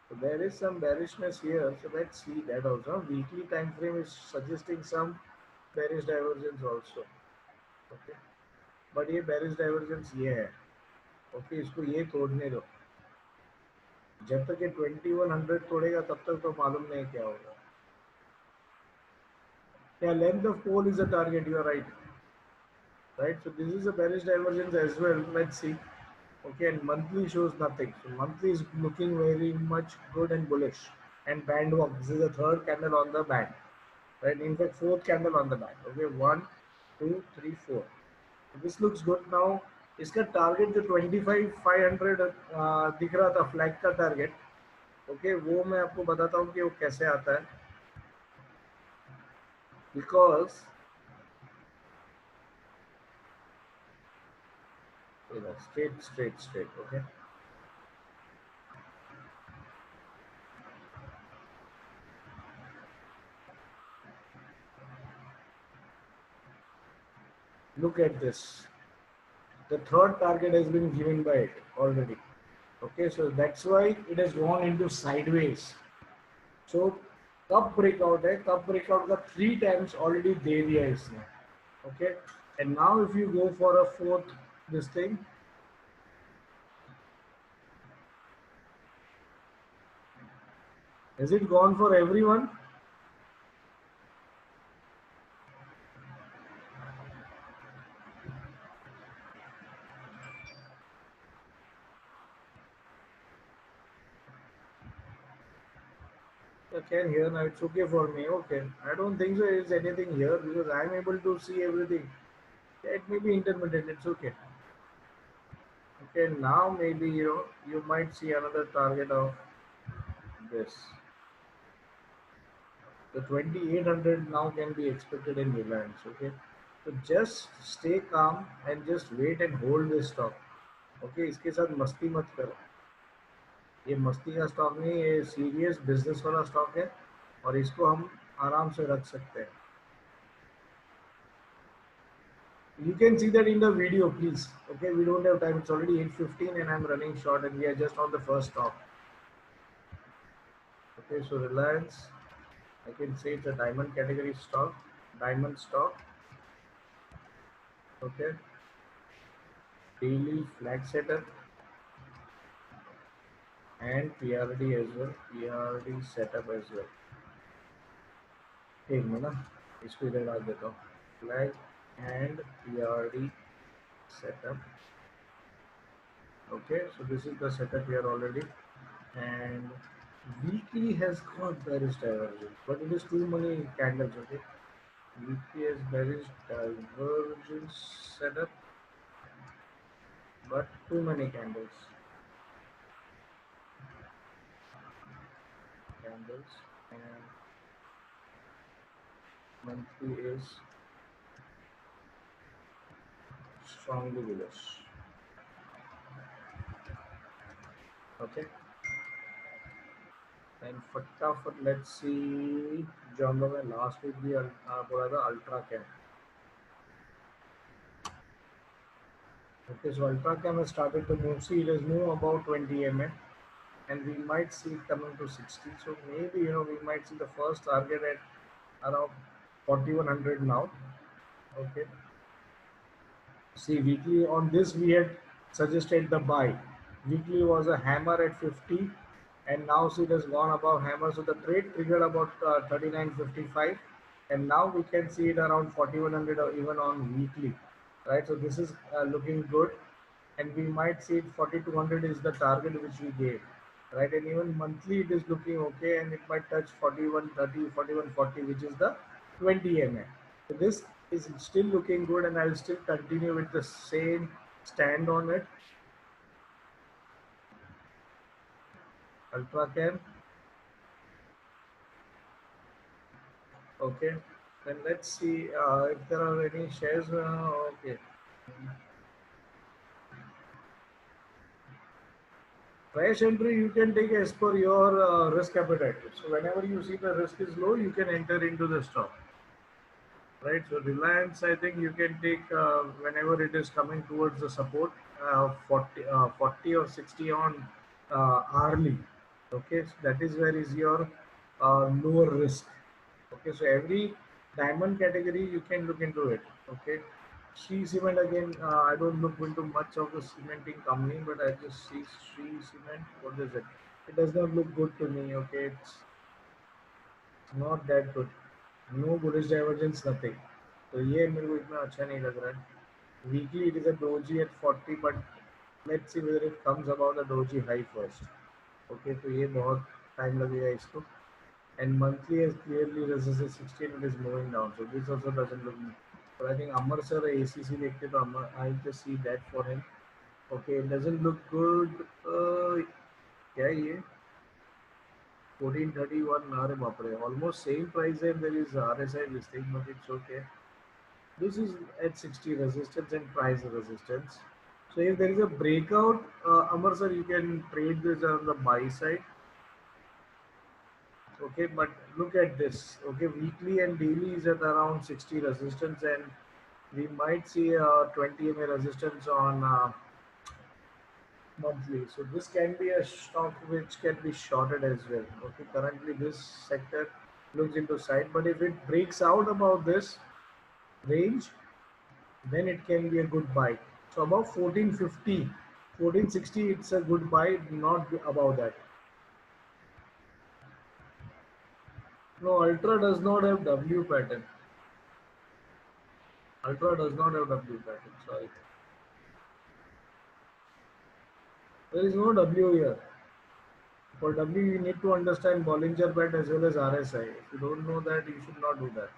So there is some bearishness here. So let's see that also. Weekly time frame is suggesting some bearish divergence also. Okay. But ये bearish divergence ये है. Okay, इसको ये तोड़ने दो. जब तक ये 2100 तोड़ेगा तब तक तो मालूम नहीं क्या होगा. Yeah, length of pole is a target. You are right. Right. So this is a bearish divergence as well. Let's see. Okay, and monthly shows nothing. So monthly is looking very much good and bullish. And band walk. This is the third candle on the band. Right. In fact, fourth candle on the band. Okay, one, two, three, four. So this looks good now. इसका target जो 25,500 दिख रहा था flag का target. Okay, वो मैं आपको बताता हूँ कि वो कैसे आता है. Because straight. Okay. Look at this. The third target has been given by it already. Okay, so that's why it has gone into sideways. So कब breakout है, कब breakout का 3 times already दे दिया इसने. Okay, and now if you go for a fourth this thing, is it gone for everyone? I can hear now. It's okay for me. Okay, I don't think there is anything here because I'm able to see everything. It may be intermittent. It's okay. Okay, now maybe you might see another target of this. The 2800 now can be expected in Reliance. Okay, so just stay calm and just wait and hold this stock. Okay, इसके साथ मस्ती मत करो. ये मस्ती का stock नहीं, ये सीरियस बिजनेस वाला स्टॉक है और इसको हम आराम से रख सकते हैं. You can see that in the video, please. Okay, we don't have time. It's already 8:15 and I'm running short and we are just on the first stock. Okay, so Reliance, I can say it's a diamond category stock, diamond stock. Okay, daily flag setup and PRD as well, PRD setup as well. एक minute इसको इधर डाल देता हूँ. Flag and PRD setup. Okay, so this is the setup here already, and weekly has got bearish divergence, but it is too many candles. Okay, weekly has bearish divergence setup, but too many candles. And monthly is strongly bullish. Okay, and फटाफट let's see जो हम लोग ने last week भी बोला था Ultra cam. Okay, so Ultra Cam has started to move. See, it has moved about 20 mm, and we might see it coming to 60. So maybe we might see the first target at around 4100 now. Okay. See, weekly on this we had suggested the buy. Weekly was a hammer at 50, and now see it has gone above hammer. So the trade triggered about 39.55, and now we can see it around 4100 or even on weekly, right? So this is looking good, and we might see it 4200 is the target which we gave, right? And even monthly it is looking okay, and it might touch 4130, 4140, which is the 20 mm. So this is still looking good, and I'll still continue with the same stand on it. Ultra Cam. Okay, then let's see if there are any shares. Okay, fresh entry you can take as per your risk appetite. So whenever you see the risk is low, you can enter into the stock. Right, so Reliance, I think you can take whenever it is coming towards the support, 40 or 60 on hourly. Okay, so that is where is your lower risk. Okay, so every diamond category you can look into it. Okay, Shree Cement again. I don't look into much of the cementing company, but I just see Shree Cement. What is it? It does not look good to me. Okay, it's not that good. No bullish divergence, nothing. तो ये मेरे को इतना अच्छा नहीं लग रहा है. Weekly it is a doji at 40, but let's see whether it comes about the doji high first. Okay, तो ये बहुत time लगेगा इसको. And monthly has clearly resisted 16, it is moving down. So this also doesn't look. But I think Amar sir ACC देखते तो Amar, I just see that for him. Okay, it doesn't look good. क्या है ये? 1431. अरे बाप रे, almost same price and there is RSI this thing, but it's okay. This is at 60 resistance and price resistance. So if there is a breakout, Amar sir, you can trade this on the buy side. Okay, but look at this. Okay, weekly and daily is at around 60 resistance, and we might see a 20 MA resistance on monthly. So this can be a stock which can be shorted as well. Okay, currently this sector looks into side, but if it breaks out about this range, then it can be a good buy. So about 1450, 1460, it's a good buy, not above that. No, Ultra does not have W pattern. Ultra does not have W pattern, sorry. There is no W here. For W, you need to understand Bollinger Band as well as RSI. If you don't know that, you should not do that.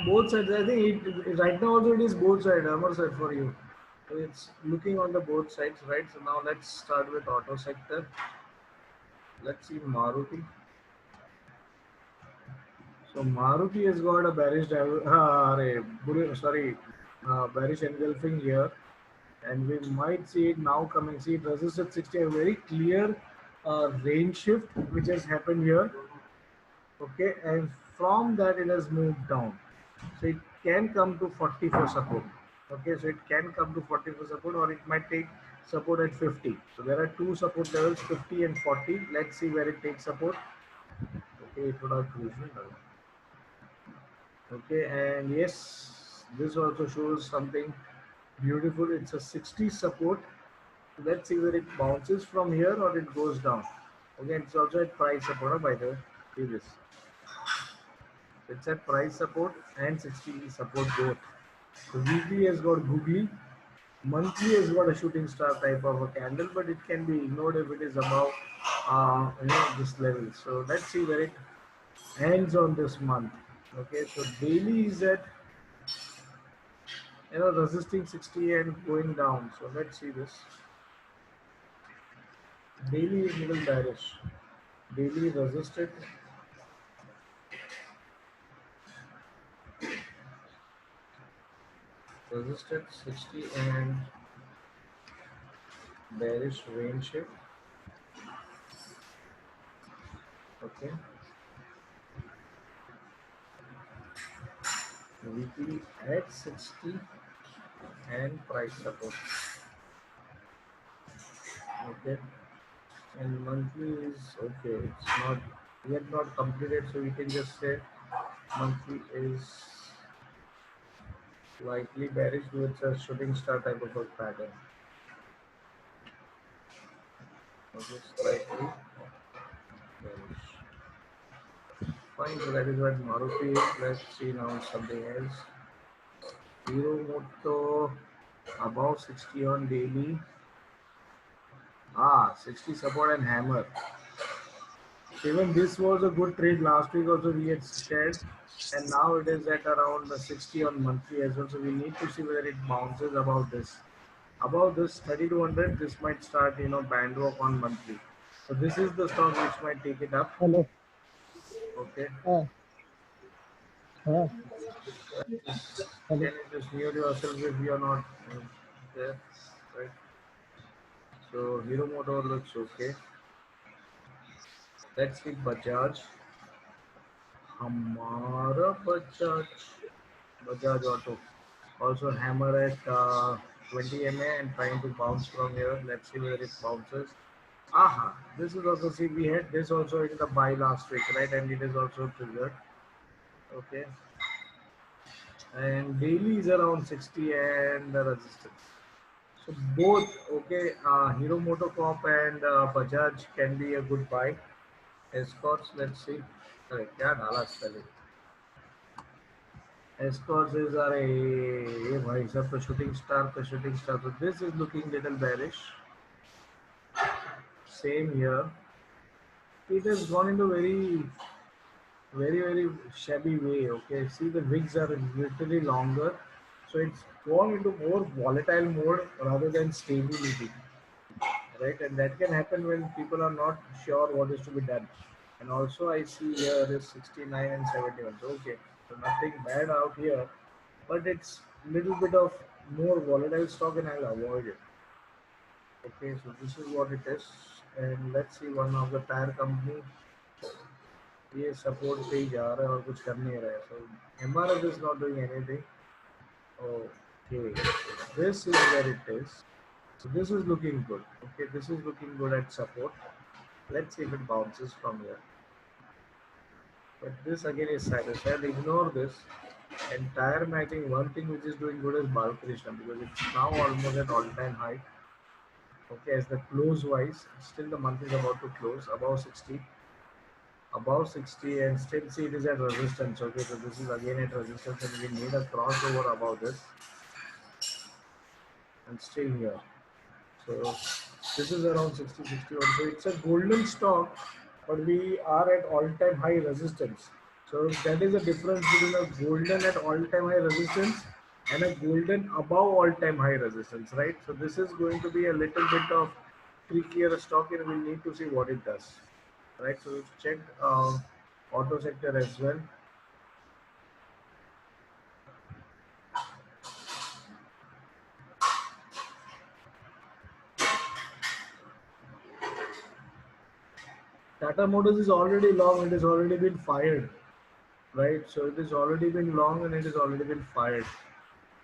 Both sides. I think right now also it is both sides. Amar side for you. So it's looking on the both sides, right? So now let's start with auto sector. Let's see Maruti. So Maruti has got a bearish engulfing here, and we might see it now coming. See, it resisted 60, a very clear range shift which has happened here. Okay, and from that it has moved down. So it can come to 40 for support. Okay, so it can come to 40 for support, or it might take support at 50. So there are two support levels, 50 and 40. Let's see where it takes support. Okay, it would have crucial. Okay, and yes, this also shows something beautiful. It's a 60 support. Let's see where it bounces from here or it goes down. Again, it's also at price support, by the way. See this. It's at price support and 60 support both. So weekly has got googly, monthly has got a shooting star type of a candle, but it can be ignored if it is above this level. So let's see where it ends on this month. Okay, so daily is at resisting 60 and going down. So let's see this. Daily is little bearish. Daily resisted. Resisted 60 and bearish range shift. Okay. Weekly at 60 and price support. Okay. And monthly is okay. It's not yet not completed, so we can just say monthly is slightly bearish with a shooting star type of a pattern. Okay, slightly bearish. Fine, so that is what Maruti is. Let's see now something else. Hero Moto above 60 on daily. 60 support and hammer. Even this was a good trade last week also we had shared, and now it is at around 60 on monthly as well. So we need to see whether it bounces about this. Above this 3200, this might start band walk on monthly. So this is the stock which might take it up. Hello. Okay. Hello. Can you just mute yourself if you are not there? Right. So Hero Motor looks okay. Let's see Bajaj. हमारा Bajaj Auto. Also hammer at 20 MA and trying to bounce from here. Let's see where it bounces. Aha, this is also, see, we had this also in the buy last week, right? And it is also triggered. Okay, and daily is around 60 and the resistance. So both, okay, Hero MotoCorp and Bajaj can be a good buy. Escorts, let's see. अरे क्या डाला spelling? Escorts is अरे ये भाई सब तो shooting star पे shooting star. So this is looking little bearish. Same here. It has gone into very shabby way. Okay, see the wigs are literally longer, so it's gone into more volatile mode rather than stability, right? And that can happen when people are not sure what is to be done. And also I see here is 69 and 71. So okay, so nothing bad out here, but it's little bit of more volatile stock and I'll avoid it. Okay, so this is what it is. And let's see one of the tire company, ये support पे ही जा रहा है और कुछ कर नहीं रहा है. So MRF is not doing anything. Okay, this is where it is. So this is looking good. Okay, this is looking good at support. Let's see if it bounces from here. But this again is satisfied. Ignore this. Entire matching. One thing which is doing good is Balakrishna because it's now almost at all-time high. Okay, as the close wise, still the month is about to close above 60 and still see it is at resistance. Okay, so this is again at resistance and we need a crossover above this and stay here. So this is around 60, 61. So it's a golden stock, but we are at all-time high resistance. So that is the difference between a golden at all-time high resistance and a golden above all-time high resistance, right? So this is going to be a little bit of trickier stock and we'll need to see what it does, right? So we've checked auto sector as well. Tata Motors is already long, it has already been fired, right? So it has already been long and it has already been fired.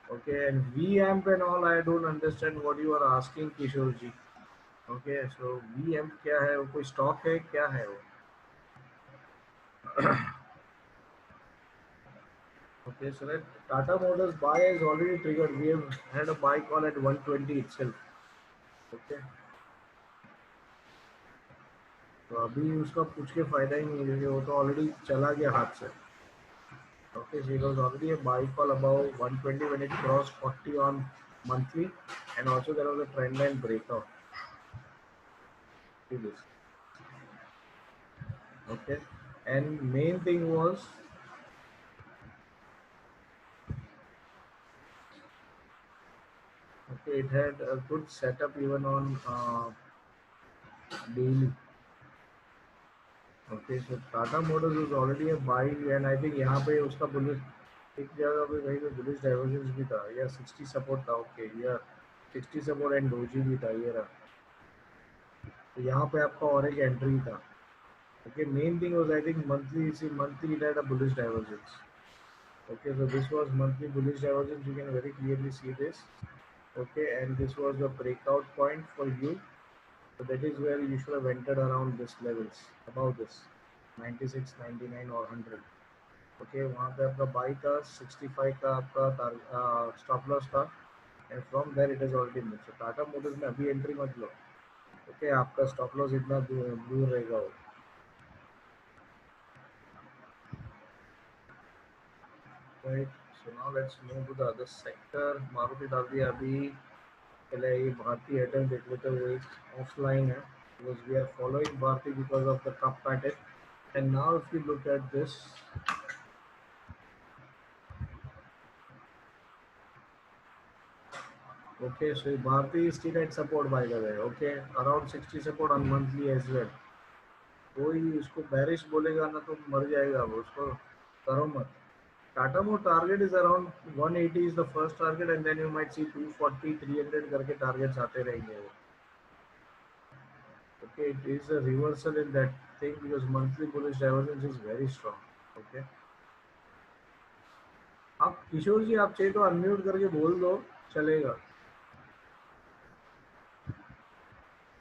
Okay, and VAMP and all, I don't understand what you are asking, Kishore ji. Okay, so VAMP क्या है? वो कोई stock है? क्या है वो? Okay, so that Tata Motors buy is already triggered. We have had a buy call at 120 itself. Okay, तो अभी उसका पूछ के फायदा ही नहीं है क्योंकि वो तो ऑलरेडी चला गया हाथ से. Okay, so it was already a buy call above 120 when it crossed 40 on monthly, and also there was a trend line breakout. See this. Okay, and main thing was, okay, it had a good setup even on daily. Okay, so Tata Motors was already a buy, and I think यहाँ पे उसका bullish एक जगह पे कहीं पे bullish divergence भी था या 60 सपोर्ट था. ओके, या 60 सपोर्ट एंड डोजी भी था ये रहा. तो यहाँ पे आपका और एक एंट्री था. Okay, main thing was I think monthly, see monthly it had a bullish divergence. Okay, so this was monthly bullish divergence. You can very clearly see this. Okay, and this was the breakout point for you. So that is where you should have entered around this levels, above this 96, 99 or 100. Okay, वहाँ पे आपका buy था 65 का आपका stop loss था, and from there it has already moved. So Tata Motors में अभी entry मत लो. Okay, आपका stop loss इतना दूर रहेगा वो. Right. So now let's move to the other sector. Maruti डाल दिया अभी. पहले ये भारती एयरटेल देख लेते हैं, वो एक ऑफलाइन है because we are following Bharti because of the cup pattern. And now if you look at this, okay, so Bharti is still at support by the way. Okay, around 60 support on monthly as well. कोई उसको bearish बोलेगा ना तो मर जाएगा वो, उसको करो मत. Tata More target is around 180 is the first target and then you might see 240, 300 करके targets आते रहेंगे वो. Okay, it is a reversal in that thing because monthly bullish divergence is very strong. Okay, आप किशोर जी आप चाहिए तो unmute करके बोल दो, चलेगा.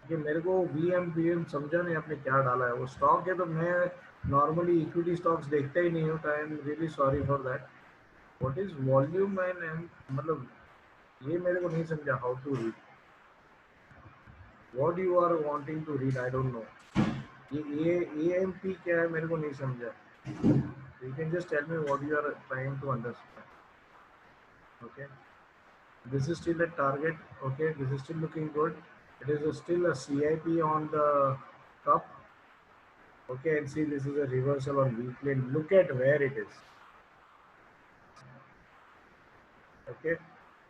कि मेरे को VM समझा नहीं आपने क्या डाला है। वो स्टॉक है तो मैं नॉर्मली इक्विटी स्टॉक्स देखता ही नहीं हूँ। I am really sorry for that. What is volume and मतलब ये मेरे को नहीं समझा। How to read what you are wanting to read, I don't know. ये AMP क्या है मेरे को नहीं समझा। You can just tell me what you are trying to understand. Okay, this is still a target. Okay, this is still looking good. It is still a CIP on the cup. Okay, and see this is a reversal on weekly. Look at where it is. Okay,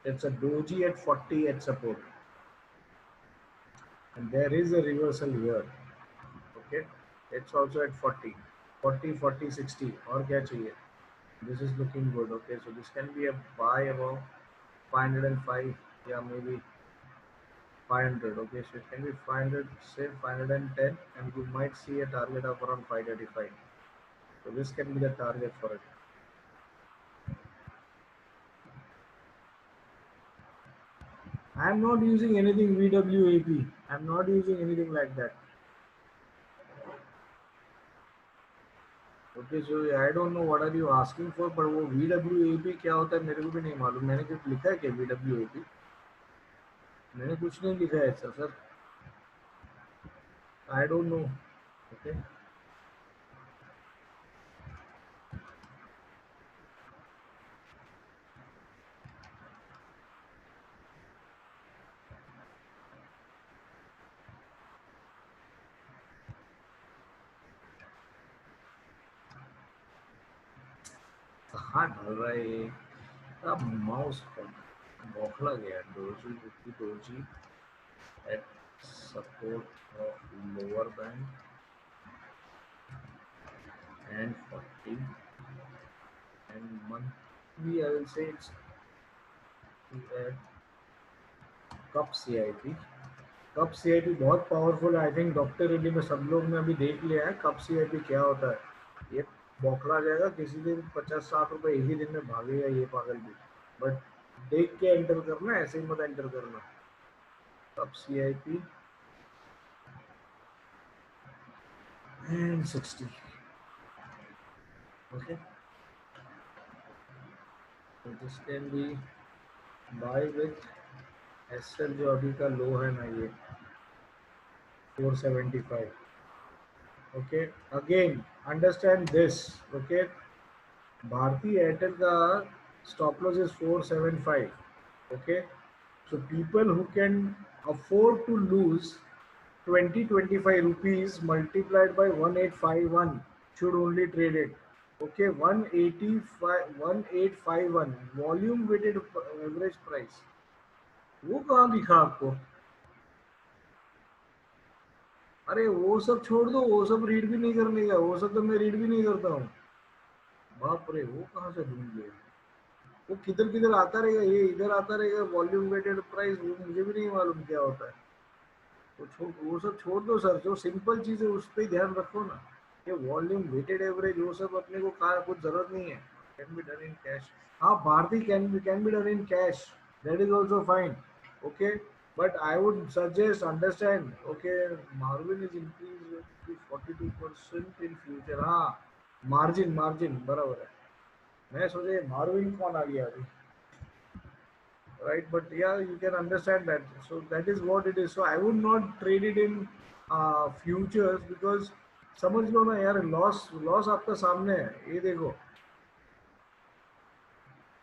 it's a doji at 40 at support, and there is a reversal here. Okay, it's also at 40, 40, 40, 60. Or क्या चाहिए? This is looking good. Okay, so this can be a buy above 505, yeah, maybe 500. Okay, so it can be 500, say 510, and you might see a target of around 535. So this can be the target for it. I am not using anything VWAP. I am not using anything like that. Okay, so I don't know what are you asking for, but वो VWAP क्या होता है मेरे को भी नहीं मालूम। मैंने कुछ लिखा है क्या VWAP? मैंने कुछ नहीं लिखा है ऐसा sir. I don't know. Okay. कहाँ डाल रहा है ये? अब माउस पर बौखला गया। Doji at support of lower band and 40, and monthly I will say it's at cup CIP. Cup CIP बहुत पावरफुल है। आई थिंक डॉक्टर रेड्डी में सब लोग ने अभी देख लिया है कप CIP क्या होता है। ये बौखला जाएगा किसी दिन 50-60 रुपए एक ही दिन में भागेगा ये पागल भी। बट देख के एंटर करना, ऐसे ही मत एंटर करना। Cup CIP and 60. Okay, so this can be buy with SL जो अभी का लो है ना ये 475. Okay, again understand this. Okay, Bharti Airtel का stop loss is 475. Okay, so people who can afford to lose 20-25 rupees multiplied by 1851 should only trade it. Okay, 1851 volume weighted average price, वो कहाँ दिखा आपको? अरे वो सब छोड़ दो, वो सब रीड भी नहीं करने का। वो सब तो मैं रीड भी नहीं करता हूँ। बाप रे, वो कहाँ से ढूंढ लिया? वो किधर किधर आता रहेगा, ये इधर आता रहेगा वॉल्यूम वेटेड प्राइस, वो मुझे भी नहीं मालूम क्या होता है। वो सब छोड़ दो सर। जो सिंपल चीज है उस पर ध्यान रखो ना। ये वॉल्यूम वेटेड एवरेज वो सब अपने को कुछ जरूरत नहीं है। Can be done in cash. हाँ, Bharti can be done in cash, that is also fine. Okay, but I would suggest understand. Okay, margin is increase to 42% in future. हाँ, मार्जिन मार्जिन बराबर है। मैं सोचे मार्विन कौन आ गया अभी, right? But yeah, you can understand that. So that is what it is. So I would not trade it in futures, because समझ लो ना यार, लॉस लॉस आपका सामने है। ये देखो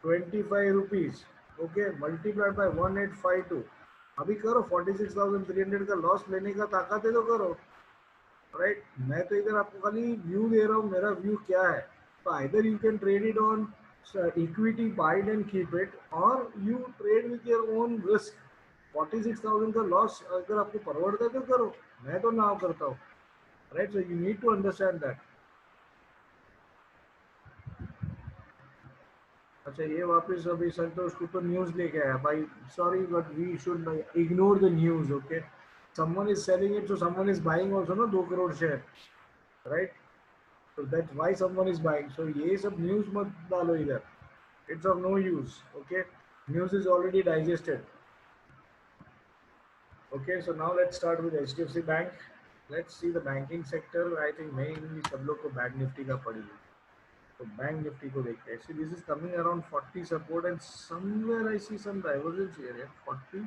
25 रुपीज। Okay, multiplied by 1852। अभी करो 46,300 का लॉस लेने का ताकत है तो करो, राइट? मैं तो इधर आपको खाली व्यू दे रहा हूँ, मेरा व्यू क्या है। तो either you can trade it on equity, buy it and keep it, और you trade with your own risk. 46,000 का लॉस अगर आपको परवड़ता है तो करो, मैं तो ना करता हूँ, right? So you need to understand that. अच्छा, ये वापस अभी संतोष को तो न्यूज लेके आया भाई। Sorry but we should ignore the news. Okay, someone is selling it, so someone is buying also, no, 2 crore share, right? So that's why someone is buying. So ये सब न्यूज मत डालो इधर, it's of no use. Okay, news is already digested. Okay, so now let's start with HDFC Bank. Let's see the banking sector. I think mainly सब लोग को bank Nifty का पड़ी है, तो बैंक निफ्टी को देखते हैं. See, this is coming around 40 support and somewhere I see some divergence here. Yeah? 40,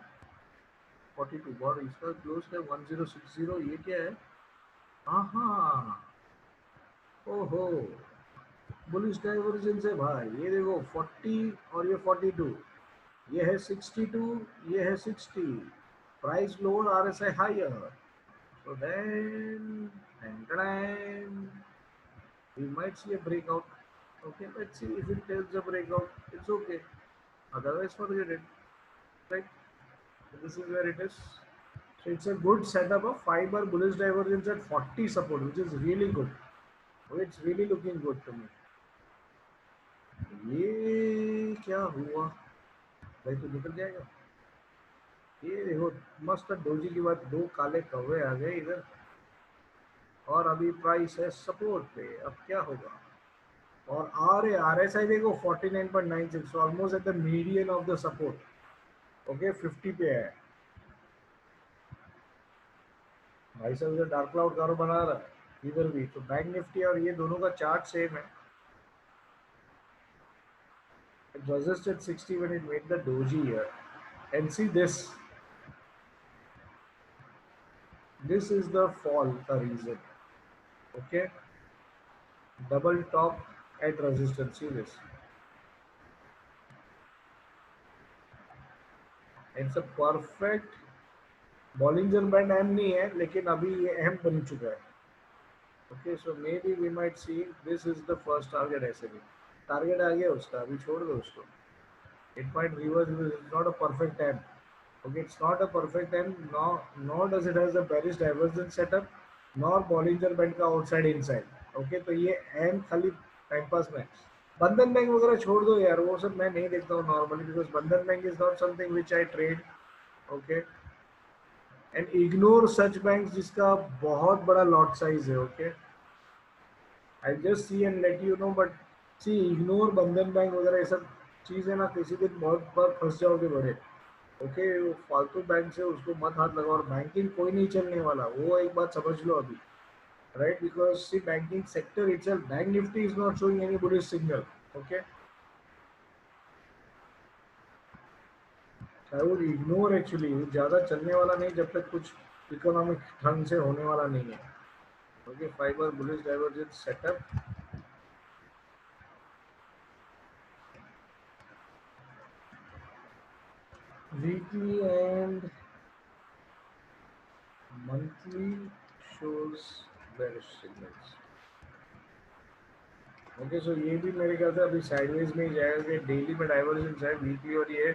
42. और इसका क्लोज है 1060. ये क्या है? हाँ, ओहो, बुलिश डाइवर्जेंस है भाई. ये देखो 40 और ये 42. ये है 62, ये है 60. Price lower, RSI higher. So then, and we might see a breakout. Okay, let's see if it tells a breakout. It's okay. Otherwise, forget it. Right? So this is where it is. So it's a good setup of 5 bar bullish divergence at 40 support, which is really good. Oh, it's really looking good to me. ये क्या हुआ भाई? तो निकल जाएगा. ये देखो, मस्त डोजी के बाद दो काले कौवे आ गए इधर, और अभी प्राइस है सपोर्ट पे. अब क्या होगा? और RSI देखो 49.96, almost at the median of the support. Okay, 50 पे है भाई साहब. इधर डार्क क्लाउड कारो बना रहा है इधर भी. तो बैंक निफ्टी और ये दोनों का चार्ट सेम है. It resisted 60 when it made the doji here. And see this. This is the fall, the reason. Okay. Double top at resistance. See this. It's a perfect Bollinger Band. M नहीं है, लेकिन अभी ये M बन चुका है. Okay, so maybe we might see this is the first target. ऐसे भी टारगेट आ गया उसका, अभी छोड़ दो उसको. It might reverse. It's not a perfect time. Okay, it's not a perfect time. Nor does it has a bearish divergence setup, nor Bollinger Band का outside inside. Okay, तो ये M खाली टाइम पास में. बंधन bank वगैरह छोड़ दो यार, वो सब मैं नहीं देखता हूँ normally, because Bandhan bank is not something which I trade. Okay, and ignore such bank जिसका बहुत बड़ा लॉट साइज है. Okay, I just see and let you know. But see, ignore Bandhan bank वगैरह ये सब चीज़ है ना, किसी दिन बहुत बार फंस जाओगे बड़े. ओके, वो फालतू बैंक से उसको मत हाथ लगाओ. और बैंकिंग कोई नहीं चलने वाला, वो एक बात समझ लो अभी. Right, because see banking sector itself, bank Nifty is not showing any bullish signal. Okay, I would ignore. Actually ज़्यादा चलने वाला नहीं जब तक कुछ इकोनॉमिक ढंग से होने वाला नहीं है. Okay, fibre bullish divergence setup. Weekly and monthly shows bearish signals. Okay, so ये भी मेरे ख्याल से अभी साइडवेज में ही जाएगा कि डेली में डाइवर्जेंस है, वीकली और ये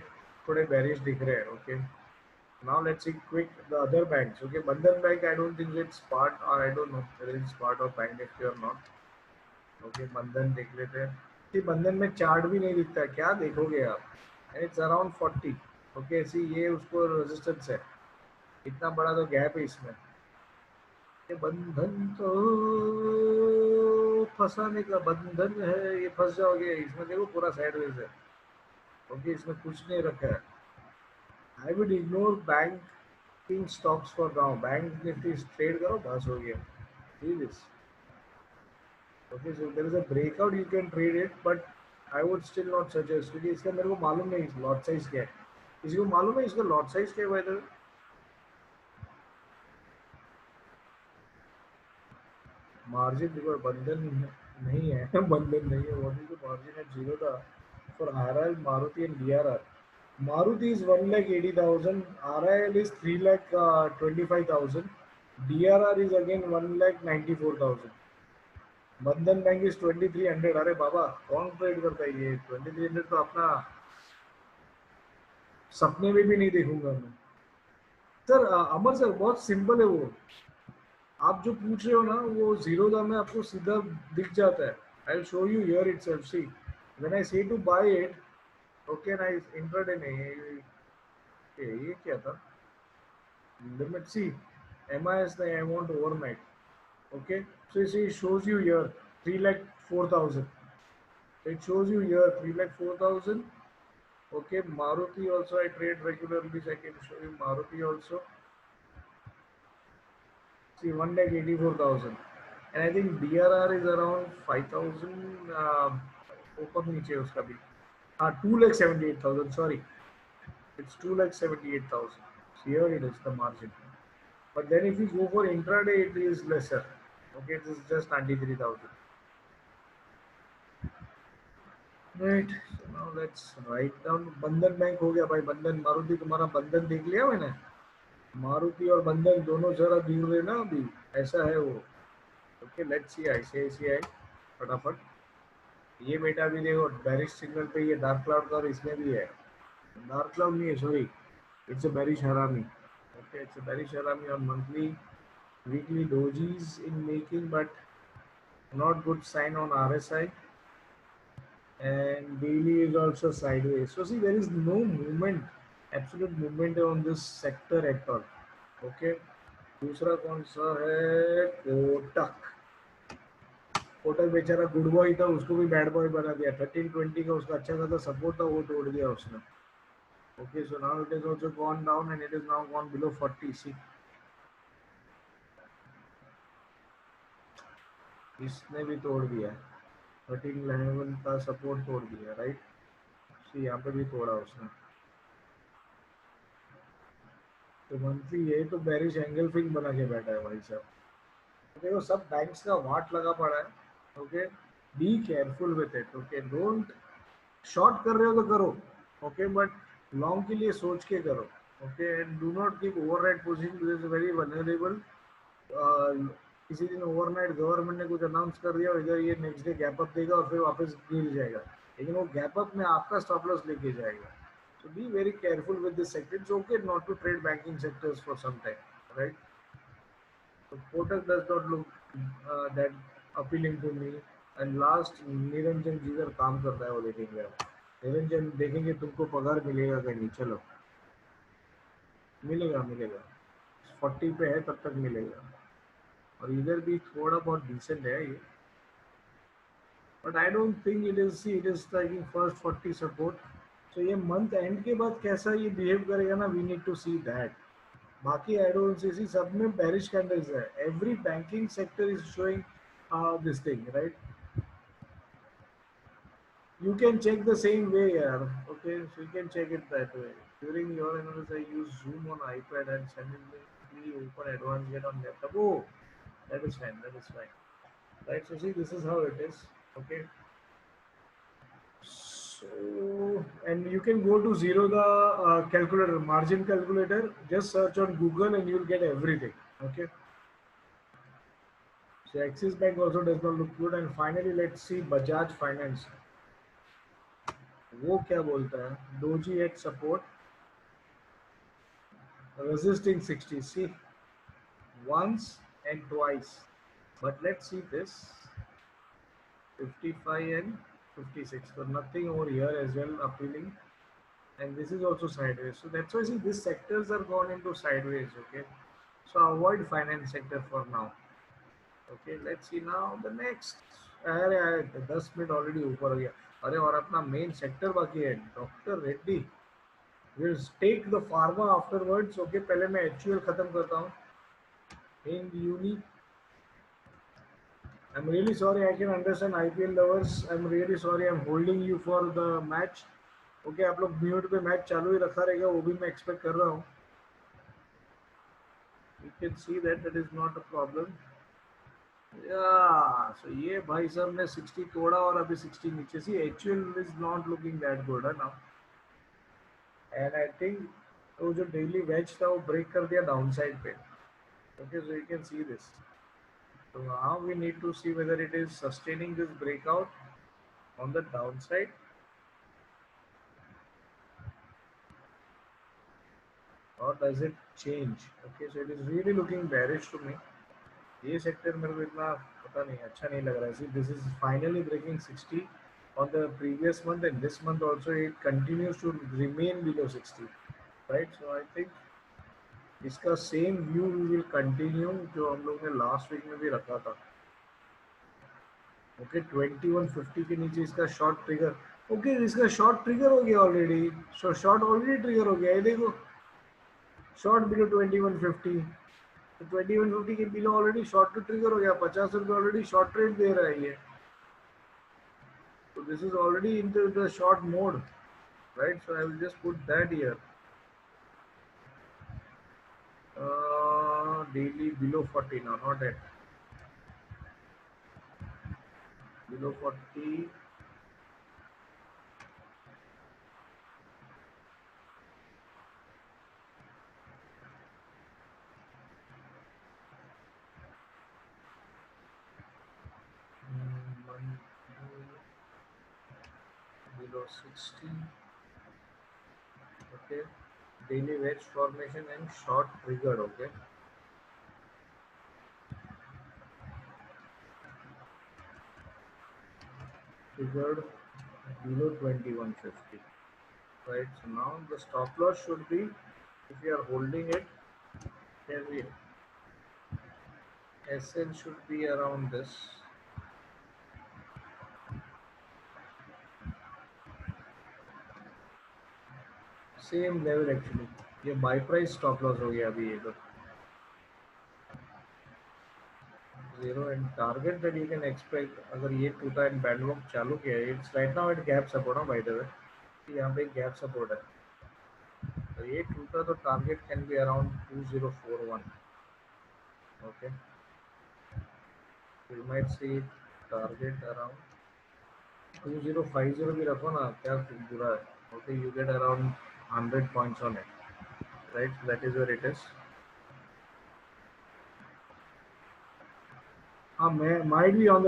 थोड़े बेरिश दिख रहे हैं. Okay, now let's see quick the other banks. Okay, Bandhan bank I don't think it's part, और I don't know whether it's part of bank Nifty और नॉट. ओके, बंधन देख लेते हैं. सी, बंधन में चार्ट भी नहीं दिखता, क्या देखोगे आप? And it's around 40. ओके, सी ये उसको रेजिस्टेंस है, इतना बड़ा तो गैप है इसमें. ये बंधन तो फंसाने का बंधन है, ये फंस जाओगे इसमें. देखो पूरा साइडवेज है. ओके, इसमें कुछ नहीं रखा है. आई would ignore banking stocks for now. Bank Nifty trade करो, बस हो गया. See this. Okay, so there is a breakout, you can trade it, but I would still not suggest, क्योंकि इसका मेरे को मालूम नहीं लॉट साइज क्या है. किसी को मालूम है इसका लॉट साइज क्या है? वेदर मार्जिन देखो, बंधन नहीं है. बंधन नहीं है. What is the margin at zero था for RIL, Maruti and DRR. Maruti is 1,80,000, RIL is 3,25,000, DRR is again 1,94,000. बंधन बैंक इज 2,300. अरे बाबा, कौन ट्रेड करता है ये? 2,300 तो अपना सपने में भी नहीं देखूंगा मैं. सर, अमर सर, बहुत सिंपल है वो. आप जो पूछ रहे हो ना, वो जीरो दाम में आपको सीधा दिख जाता है. I will show you here itself. See, when I say to buy it, okay ना, इंट्राडे में ये क्या था? लिमिट. सी, MIS नहीं, I want overnight. Okay, so see, it shows you here 3,04,000. It shows you here 3,04,000. Okay, Maruti also I trade regularly, so I can show you Maruti also. See, 1,84,000. And I think DRR is around 5,000. ऊपर नीचे उसका भी. 2,78,000. Sorry, it's 2,78,000. So here it is the margin. But then if you go for intraday, it is lesser. Okay, it is just 93,000. Right. So now let's write down. बंधन bank हो गया भाई. बंधन मारुति तुम्हारा बंधन देख लिया मैंने. मारुति और बंधन दोनों जरा दूर है ना अभी. ऐसा है वो. ओके लेट्स सी ICICI फटाफट. ये बेटा भी देखो बेरिश सिग्नल पे ये डार्क क्लाउड का और इसमें भी है. डार्क क्लाउड नहीं है सॉरी. इट्स अ बेरिश हरामी. Okay, it's a bearish harami on monthly, weekly dojis in making, but not good sign on RSI. And daily is also sideways. So see, there is no movement, absolute movement on this sector at all. Okay. दूसरा कौन सा है? कोटक. कोटक बेचारा good boy था, उसको भी bad boy बना दिया. 1320 का उसका अच्छा खासा सपोर्ट था, वो तोड़ दिया उसने. Okay, so now it is also gone down and it is now gone below 40. See, इसने भी तोड़ दिया. 1311 का सपोर्ट तोड़ दिया. राइट. सी यहाँ पे भी तोड़ा उसने. तो मंथली ये तो बेरिश एंगल फिंग बना के बैठा है भाई साहब. देखो सब बैंक्स का वाट लगा पड़ा है. Okay, be careful with it. Okay, don't short कर रहे हो तो करो. ओके, बट लॉन्ग के लिए सोच के करो. Okay, and do not keep overnight position. This is very vulnerable. किसी दिन ओवरनाइट गवर्नमेंट ने कुछ अनाउंस कर दिया, इधर ये नेक्स्ट डे गैप अप देगा और फिर वापस गिर जाएगा. लेकिन वो गैप अप में आपका स्टॉप लॉस लेके जाएगा. So be very careful with this sector. It's okay not to trade banking sectors for some time, right? So Kotak does not look that appealing to me. And last, Niranjan जिधर काम करता है वो देखेंगे. निरंजन देखेंगे तुमको पगार मिलेगा कहीं. चलो मिलेगा मिलेगा. 40 पे है तब तक मिलेगा. और इधर भी थोड़ा बहुत डिसेंट है ये. But I don't think it is. See, it is striking first 40 support. So ये मंथ एंड के बाद कैसा ये बिहेव करेगा ना, we need to see that. बाकी आई डोंट सी सब में बेरिश कैंडल्स है. Every banking sector is showing this thing, right. You can check the same way, yaar. Okay, so you can check it that way. During your analysis, I use Zoom on iPad and simultaneously open advanced get on laptop. Oh, that is fine. That is fine. Right. So see, this is how it is. Okay. So, and you can go to zero the calculator, margin calculator. Just search on Google and you'll get everything. Okay. So Axis Bank also does not look good. And finally, let's see Bajaj Finance. वो क्या बोलता है? Doji at support, resisting 60. See, once and twice. But let's see this 55 and 56. So nothing over here as well appealing. And this is also sideways. So that's why see these sectors are gone into sideways. Okay. So avoid finance sector for now. Okay, let's see now the next. अरे 10 minute already ऊपर हो गया. अरे और अपना main sector बाकी है. Doctor Reddy. Will take the pharma afterwards. Okay, पहले मैं HUL खत्म करता हूँ. In uni. I'm really sorry. I can understand IPL lovers. I'm really sorry. I'm holding you for the match. Okay, आप लोग म्यूट पे मैच चालू ही रखा रहेगा, वो भी मैं एक्सपेक्ट कर रहा हूँ. You can see that that is not a problem. Yeah, so ये भाई साहब ने 60 तोड़ा और अभी 60 नीचे. सी HUL is not looking that good है now. And I think वो जो डेली वेज था वो ब्रेक कर दिया डाउन साइड पे. Okay, so you can see this. So now we need to see whether it is sustaining this breakout on the downside. Or does it change? Okay, so it is really looking bearish to me. ये sector मेरे को इतना पता नहीं, अच्छा नहीं लग रहा है. See, this is finally breaking 60 on the previous month and this month also it continues to remain below 60, right? So I think इसका same view we will continue जो हम लोग ने last week में भी रखा था. Okay, 2150 के नीचे इसका शॉर्ट ट्रिगर. ओके, इसका शॉर्ट ट्रिगर हो गया ऑलरेडी. शॉर्ट ऑलरेडी ट्रिगर हो गया है. देखो शॉर्ट बिलो 2150. तो 2150 के below already short to trigger हो गया, 50 रुपये ऑलरेडी शॉर्ट ट्रेड दे रहा है ये. So this is already into the short mode, right? So I will just put that here. Daily below 40 now, not at below 40. Below 60. Okay. Daily wedge formation and short triggered. Okay. Triggered below 2150. Right. So now the stop loss should be, if you are holding it, then we SL should be around this. Same level actually. ये buy price stop loss हो गया अभी ये तो. Zero and target that you can expect अगर ये टूटा and band walk चालू किया है, it's right now at gap support है बाय द वे. यहाँ पे गैप सपोर्ट है, तो ये टूटा तो target can be around 2041. Okay, you might see target around 2050 भी रखो ना, क्या बुरा है. Okay, you get around 100 points on it, right? That is where it is. हाँ, might be on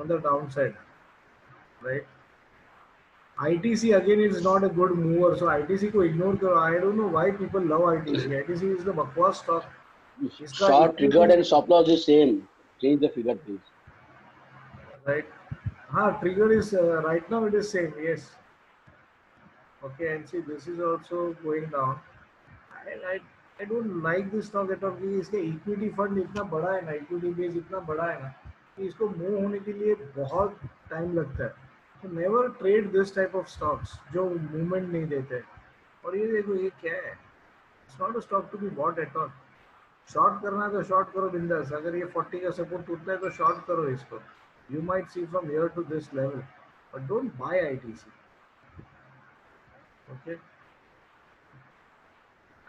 the downside, right? ITC again is not a good mover, so ITC को ignore करो. I don't know why people love ITC. ITC is the बकवास stock. इसका Short triggered and stop loss is same. Change the figure, please. Right? हाँ, trigger is right now it is same. Yes. Okay, and see this is also going down. I don't like this stock at all क्योंकि इसका equity fund इतना बड़ा है ना, equity base इतना बड़ा है ना कि इसको मूव होने के लिए बहुत टाइम लगता है. तो never trade this type of stocks जो मूवमेंट नहीं देते. और ये देखो ये क्या है, it's not a stock to be bought at all. Short करना है तो शॉर्ट करो बिंदास. अगर ये 40 का सपोर्ट टूटता है तो शॉर्ट करो इसको. You might see from here to this level, but don't buy ITC. Okay,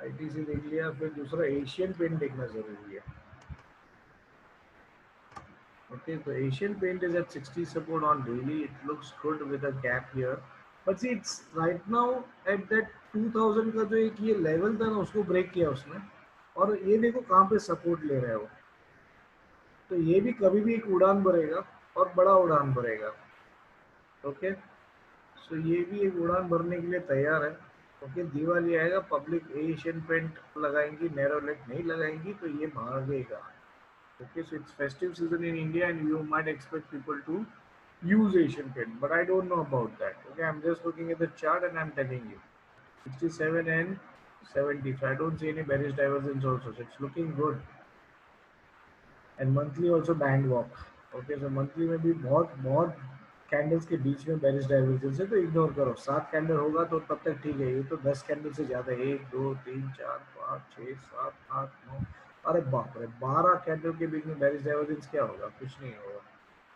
ITC देख लिया, फिर दूसरा एशियन पेंट देखना जरूरी है. Okay, so Asian Paint is at 60 support on daily. It looks good with a gap here. But see, it's right now at that 2000 का जो एक ये लेवल था ना, उसको ब्रेक किया उसने. और ये देखो कहाँ पे सपोर्ट ले रहा है वो. तो ये भी कभी भी एक उड़ान भरेगा और बड़ा उड़ान भरेगा. ओके, सो ये भी एक उड़ान भरने के लिए तैयार है. ओके, दिवाली आएगा, पब्लिक एशियन पेंट लगाएंगी, नैरो लेग नहीं लगाएंगी, तो ये भागेगा. Okay, so it's festive season in India and you might expect people to use Asian Paint, but I don't know about that. Okay, I'm just looking at the chart and I'm telling you 67 and 75. I don't see any bearish divergence also, so it's looking good. And monthly also band walk. Okay, so monthly में भी बहुत बहुत candles के बीच में bearish divergence है, तो ignore करो. 7 candle होगा तो तब तक ठीक है. ये तो 10 कैंडल से ज्यादा है. 1 2 3 4 5 6 7 8 9, अरे बाप रे, 12 कैंडल के बीच में बेरिश डाइवर्जेंस क्या होगा? कुछ नहीं होगा.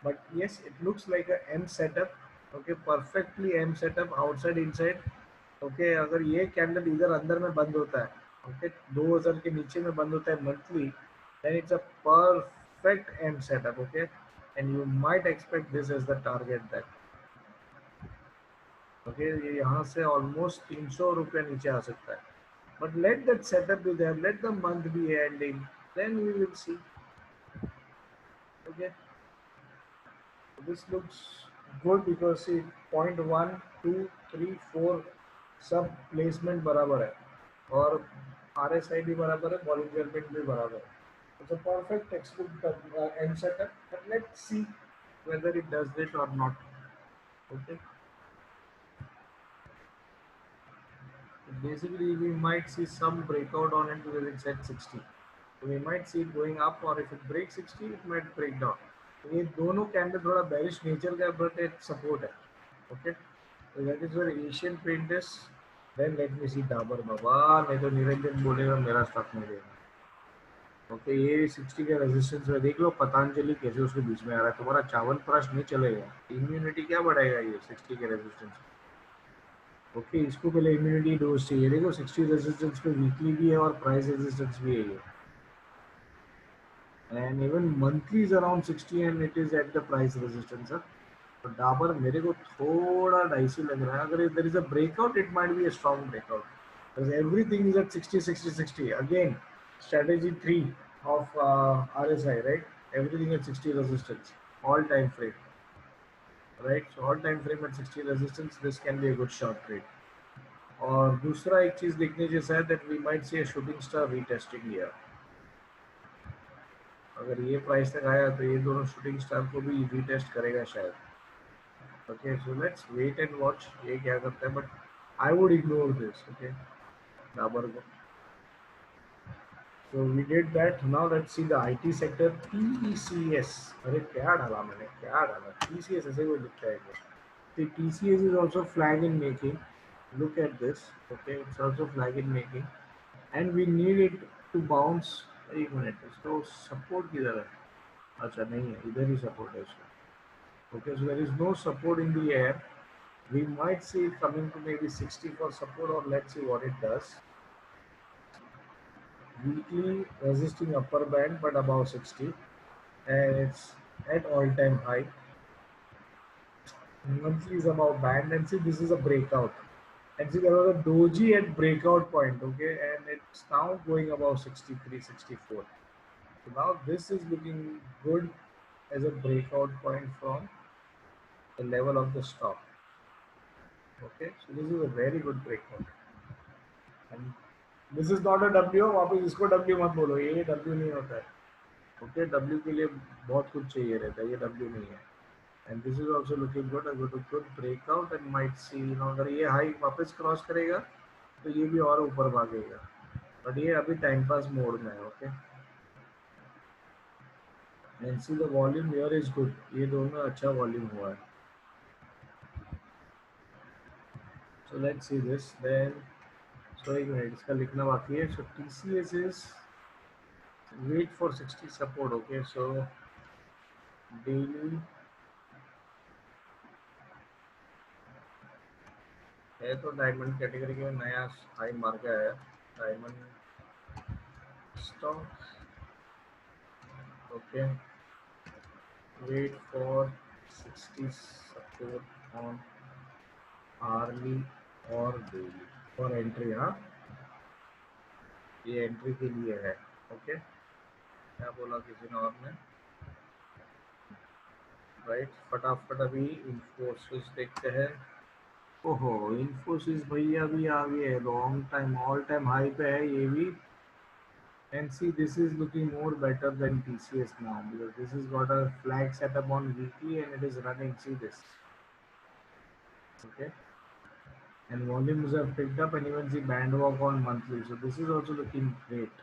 But yes, it looks like a M setup. Okay, perfectly M setup, outside inside. Okay, अगर ये कैंडल इधर अंदर में बंद होता है, ओके, 2000 के नीचे में बंद होता है monthly, then it's a perfect M setup. Okay, and you might expect this as the target that. Okay, ये यहाँ से almost 300 रुपये नीचे आ सकता है. But let that setup be there, let the month be ending, then we will see. Okay, so this looks good because see 0.1 2 3 4 सब placement बराबर है और RSI भी बराबर है, बॉलिंजर बैंड भी बराबर है. It's a perfect textbook end setup, but let's see whether it does it or not. Okay. Basically, we might see some breakout on it because it's at 60. So we might see it going up, or if it breaks 60, it might break down. ये दोनों candle थोड़ा bearish nature का, but it support है. Okay. So that is where Asian Paint is. Then let me see Dabur बाबा, नहीं तो निरंजन बोलेगा मेरा stock नहीं देगा. ओके, ये 60 का रेजिस्टेंस है, देख लो पतंजलि कैसे उसके बीच में आ रहा है। तुम्हारा चावल प्राश नहीं चलेगा, इम्यूनिटी क्या बढ़ाएगा ये 60 के रेजिस्टेंस। ओके, इसको पहले इम्यूनिटी डोज चाहिए। देखो 60 रेजिस्टेंस पे वीकली भी है और प्राइस रेजिस्टेंस भी है ये, and even monthly is around 60 and it is at the price resistance. तो डाबर मेरे को थोड़ा डाइसी लग रहा है। अगर there is a breakout it might be a strong breakout, because everything is at 60 60 60 again. Strategy 3 of RSI, right? Everything at 60 resistance, all time frame, right? So all time frame at 60 resistance, this can be a good short trade. और दूसरा एक चीज देखने जैसा है that we might see a shooting star retesting here. अगर ये price तक आया तो ये दोनों शूटिंग स्टार को भी रीटेस्ट करेगा शायद। Okay, so let's wait and watch ये क्या करता है, but I would ignore this. Okay, Dabur को। So we did that. Now let's see the IT sector, TCS. अरे क्या डाला मैंने, क्या डाला? TCS ऐसे कोई लिखता है क्या? The TCS is also flag in making. Look at this. Okay, it's also flag in making, and we need it to bounce. एक मिनट, इसका सपोर्ट किधर है? अच्छा नहीं है, इधर ही सपोर्ट है इसका। Okay, so there is no support in the air. We might see it coming to maybe 60 for support, or let's see what it does. Weekly resisting upper band but above 60, and it's at all-time high. Monthly is above band, and see this is a breakout. And see there was a doji at breakout point, okay, and it's now going above 63, 64. So now this is looking good as a breakout point from the level of the stop. Okay, so this is a very good breakout. And this is not a W, वापस इसको W मत बोलो, ये W नहीं होता है। Okay, W के लिए बहुत कुछ चाहिए रहता है, ये W नहीं है। And this is also looking good, good breakout, and might see अगर ये हाई वापस क्रॉस करेगा तो ये भी और ऊपर भागेगा, बट ये अभी टाइम पास मोड में है। Okay, and see the volume here is good, ये दोनों अच्छा वॉल्यूम हुआ है। So let's see this then. So एक मिनट, इसका लिखना बाकी है। So TCS is wait for 60 support. Okay, so daily है तो डायमंड कैटेगरी के नया हाई मार के आया diamond stock. Okay, wait for 60 support on hourly और डेली फॉर एंट्री। हाँ, ये एंट्री के लिए है। ओके, क्या बोला किसी ने और ने? राइट, फटाफट अभी इन्फोसिस देखते हैं। ओहो, इन्फोसिस भैया भी आ गए, long time all time high पे है ये भी। And see, this is looking more better than TCS now, because this has got a flag setup on weekly and it is running. See this, okay? And volumes have picked up, and even see band walk on monthly. So this is also looking great.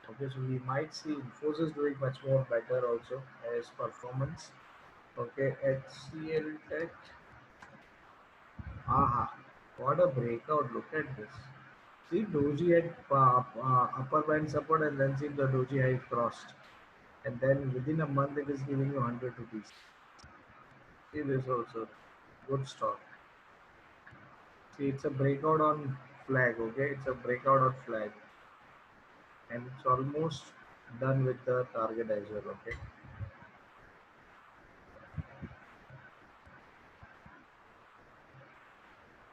Okay, so we might see Infosys doing much more better also as performance. Okay, HCL Tech. Aha, what a breakout! Look at this. See, Doji had upper band support, and then see the Doji had crossed, and then within a month it is giving you 100 rupees. See this also, good stock. See, it's a breakout on flag. Okay, it's a breakout on flag, and it's almost done with the target as well. Okay,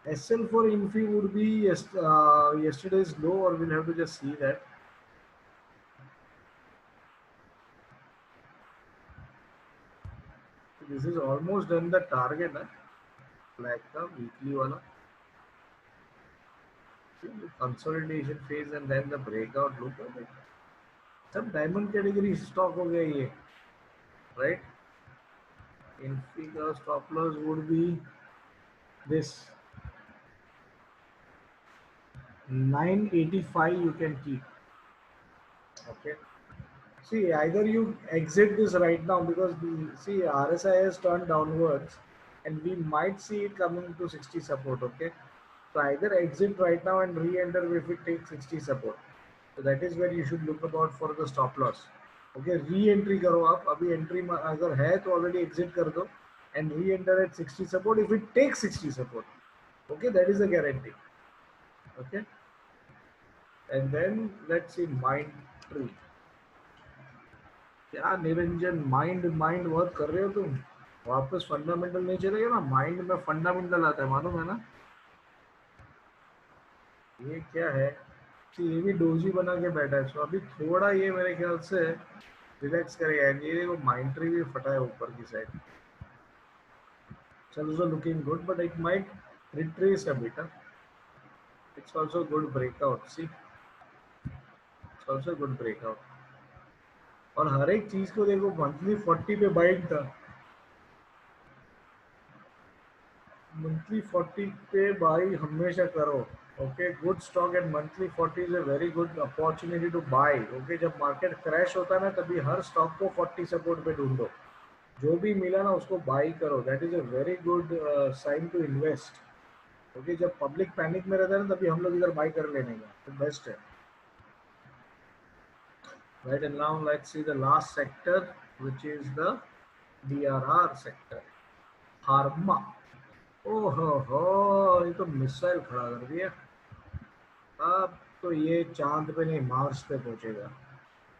SL for Infi would be yesterday's low, or we'll have to just see that. This is almost done the target, na? Flag ka weekly wala. Consolidation phase and then the breakout. Look at it. सब diamond category stock हो गया ये, right? Infy का stop loss would be this 985 you can keep. Okay, see, either you exit this right now, because see RSI has turned downwards and we might see it coming to 60 support. Okay, so either exit right now and re-enter if it takes 60 support. So that is where you should look about for the stop loss. Okay, re-entry करो आप, अभी entry अगर है तो already exit कर दो and re-enter at 60 support if it takes 60 support. Okay, that is a guarantee. Okay, and then let's see Mindtree. क्या Niranjan mind mind बहुत कर रहे हो तुम, वापस फंडामेंटल नहीं चलेगा ना, माइंड में फंडामेंटल आता है मालूम है ना। ये क्या है, ये भी डोजी बना के बैठा है, सो अभी थोड़ा ये मेरे ख्याल से रिलैक्स करेगा। ये देखो माइंड ट्री भी फटा है ऊपर की साइड, चलो looking good but it might retrace a bit. It's also good breakout, see, it's also good breakout। और हर एक चीज को देखो, मंथली 40 पे बाइंग था, मंथली 40 पे बाई हमेशा करो। Okay, good stock and monthly 40 is a very good opportunity to buy. Okay, जब मार्केट क्रैश होता है ना, तभी हर स्टॉक को 40 सपोर्ट पे ढूंढो, जो भी मिला ना उसको बाई करो, that is a very good sign to invest. Okay, जब पब्लिक पैनिक में रहता है ना, तभी हम लोग इधर बाई कर लेने का तो बेस्ट है। Right, and now let's see the last sector which is the DRR sector, pharma. ओहो हो, ये तो मिसाइल खड़ा कर दिया। अब तो ये चांद पे नहीं मार्स पे पहुंचेगा।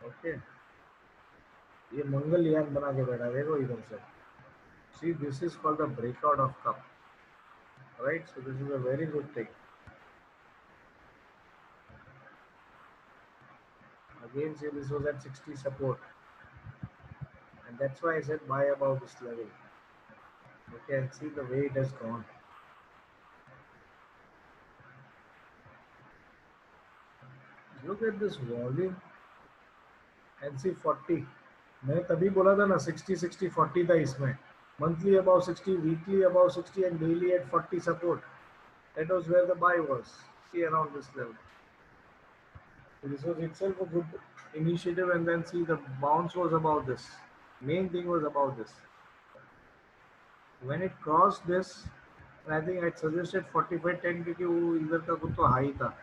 ओके, ये मंगलयान बना के बैठा, देखो इधर से। See, this is called the breakout of cup, right, so this is a very good thing. Again, see, this was at 60 support, and that's why I said buy above this level. Okay, and see the way it has gone. Look at this volume and see 40. मैंने तभी बोला था ना 60 60 40 था इसमें, monthly above 60, weekly above 60 and daily at 40 support. That was where the buy was. See, around this level. So this was itself a good initiative, and then see the bounce was about this. Main thing was about this. When it crossed this, and I think I suggested 45.10 क्योंकि वो इधर का कुछ तो high था,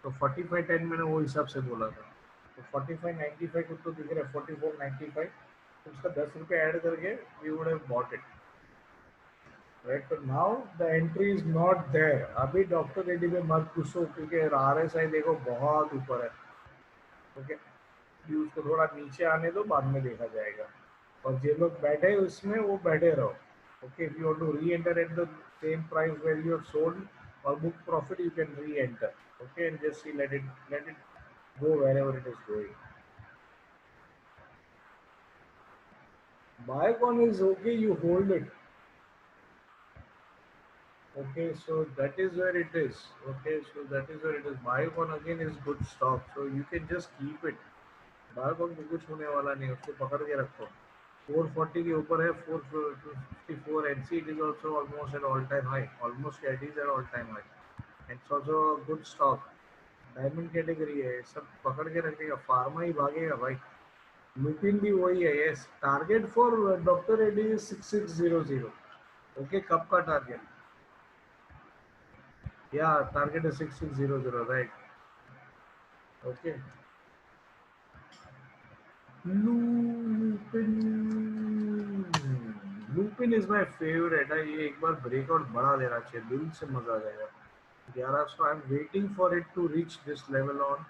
तो 45.10 मैंने वो हिसाब से बोला था। तो 45.95 कुछ तो दिख रहा है, 44.95, तो उसका 10 रुपये ऐड करके we would have bought it, right? But now the entry is not there। अभी डॉक्टर रेड्डी में मत घुसो क्योंकि RSI देखो बहुत ऊपर है। ओके, उसको थोड़ा नीचे आने दो, बाद में देखा जाएगा। और जो लोग बैठे उसमें वो बैठे रहो। Okay, if you want to re-enter at the same price where you have sold or book profit, you can re-enter। Okay, and just see, let it go wherever it is going। Biocon is okay, you hold it। Okay, so that is where it is। Okay, so that is where it is। Biocon again is good stock, so you can just keep it। Biocon को कुछ होने वाला नहीं, उसको पकड़ के रखो। 440 के ऊपर है, 454, and see it is also almost at all time high, almost it is at all time high। It's also a good stock, diamond category है, सब पकड़ के रखेगा, फार्मा ही भागेगा भाई। लुपिन भी वही है। Yes, target for doctor Reddy is 6600। Okay, कब का टारगेट? या target is 6600, right. Okay, Lupin, Lupin is my favourite है। ये एक बार ब्रेकआउट बड़ा देना चाहिए, दिल से मजा आ जाएगा। 1100, I am waiting for it to reach this level on.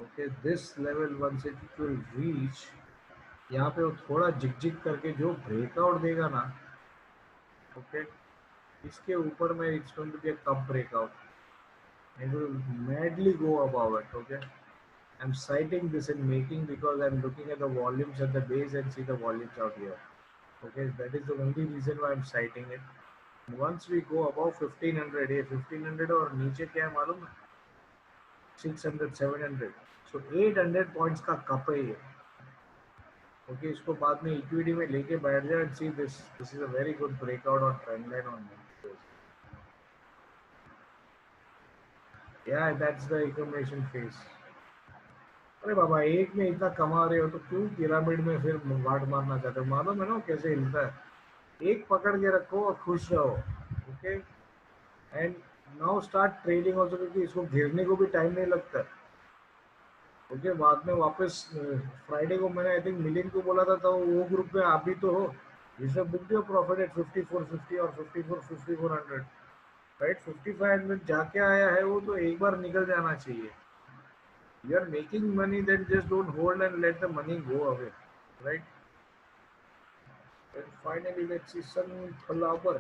Okay, this level once it will reach, यहाँ पे वो थोड़ा जिग करके जो ब्रेकआउट देगा ना, ओके, इसके ऊपर में it's going to be a cup breakout and will madly go above it। Okay, I'm citing this in making because I'm looking at the volumes at the base and see the volumes out here। Okay, that is the only reason why I'm citing it। Once we go above 1500, ये 1500 और नीचे क्या है मालूम है? 600 700, so 800 points का cup है ये। ओके, इसको बाद में इक्विटी में लेके बैठ जाए and see this is a very good breakout on trend line on me। Yeah, that's the accumulation phase। अरे बाबा, एक में इतना कमा रहे हो तो क्यों पिरामिड में फिर वाट मारना चाहते हो? मालूम है ना कैसे हिलता है। एक पकड़ के रखो और खुश रहो। Okay, and now start trading also, क्योंकि इसको गिरने को भी टाइम नहीं लगता। ओके, बाद में वापस फ्राइडे को मैंने आई थिंक मिलियन को बोला था, तो वो ग्रुप में आप भी तो हो। You have book your profit at 5450 और 5400, राइट? 5500 जाके आया है वो, तो एक बार निकल जाना चाहिए। You are making money, then just don't hold and let the money go away, right? Finally let's see sunflower.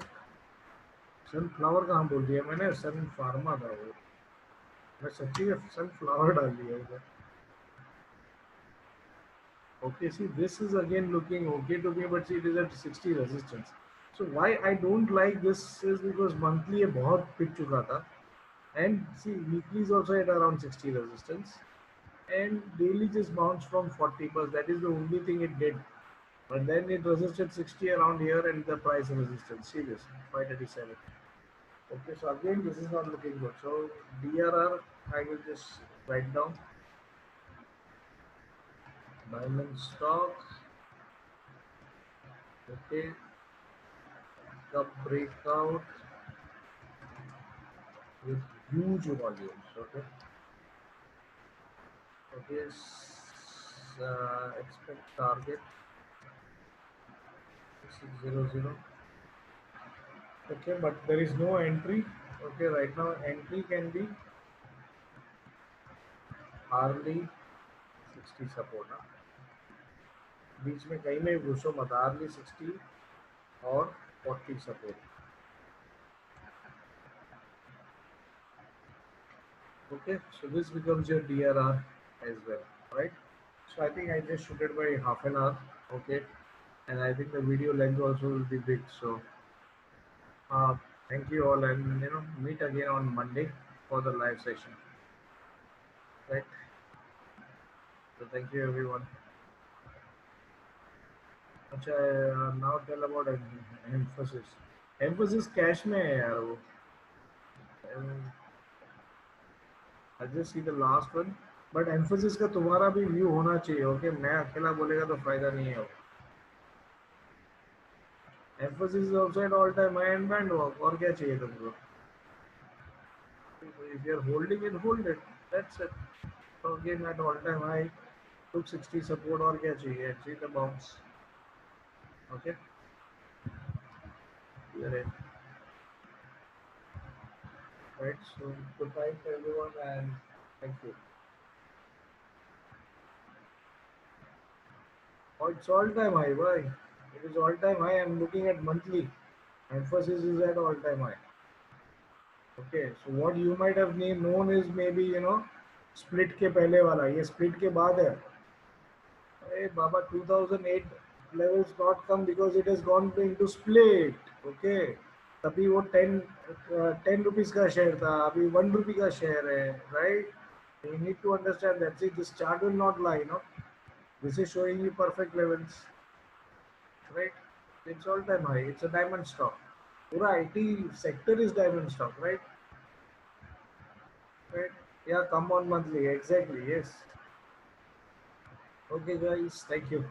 Sunflower कहाँ बोल दिया मैंने, सन फार्मा था वो। मैं सच्ची में सनफ्लावर डाल दिया उधर। Okay, see, this is again looking okay to me, but see, it is at 60 resistance. So why I don't like this is because monthly ये बहुत पिट चुका था, and see weekly is also at around 60 resistance, and daily just bounced from 40, but that is the only thing it did. But then it resisted 60 around here, and the price resistance. See this 537. Okay, so again this is not looking good. So DRR I will just write down. Diamond stock. Okay, the breakout with huge volumes. Okay, okay. Expect target 600. Okay, but there is no entry. Okay, right now entry can be hourly 60 support ना, बीच में कहीं में घुसो मत, hourly 60 और 40 support. Okay, so this becomes your DRR as well, right? So I think I just shoot it by half an hour. Okay, and I think the video length also will be big. So uh, thank you all, and meet again on Monday for the live session, right? So thank you everyone. अच्छा, now tell about emphasis. Emphasis cash में है यार वो. Um, I just see the last one. But emphasis का तुम्हारा भी view होना चाहिए. Okay, मैं अकेला बोलेगा तो फायदा नहीं है. Emphasis is also at all time high and band walk. और क्या चाहिए तुमको? If you're holding it, hold it. That's it. So again at all time high, took 60 support, और क्या चाहिए? See the bounce. Okay. You're in. Right. So good night to everyone, and thank you. Oh, it's all time high. Why? It is all time high. I'm looking at monthly. Emphasis is at all time high. Okay. So what you might have known is maybe split के पहले वाला. ये split के बाद है. Hey, Baba, 2008 levels not come because it has gone into split. Okay. तभी वो 10 rupees का शेयर था, अभी 1 rupee का शेयर है, right? You need to understand that. See, this chart will not lie, This is showing you perfect levels, right? It's all time high. It's a diamond stock. Pura IT sector is diamond stock, right? Right? Yeah, come on monthly. Exactly. Yes. Okay, guys. Thank you.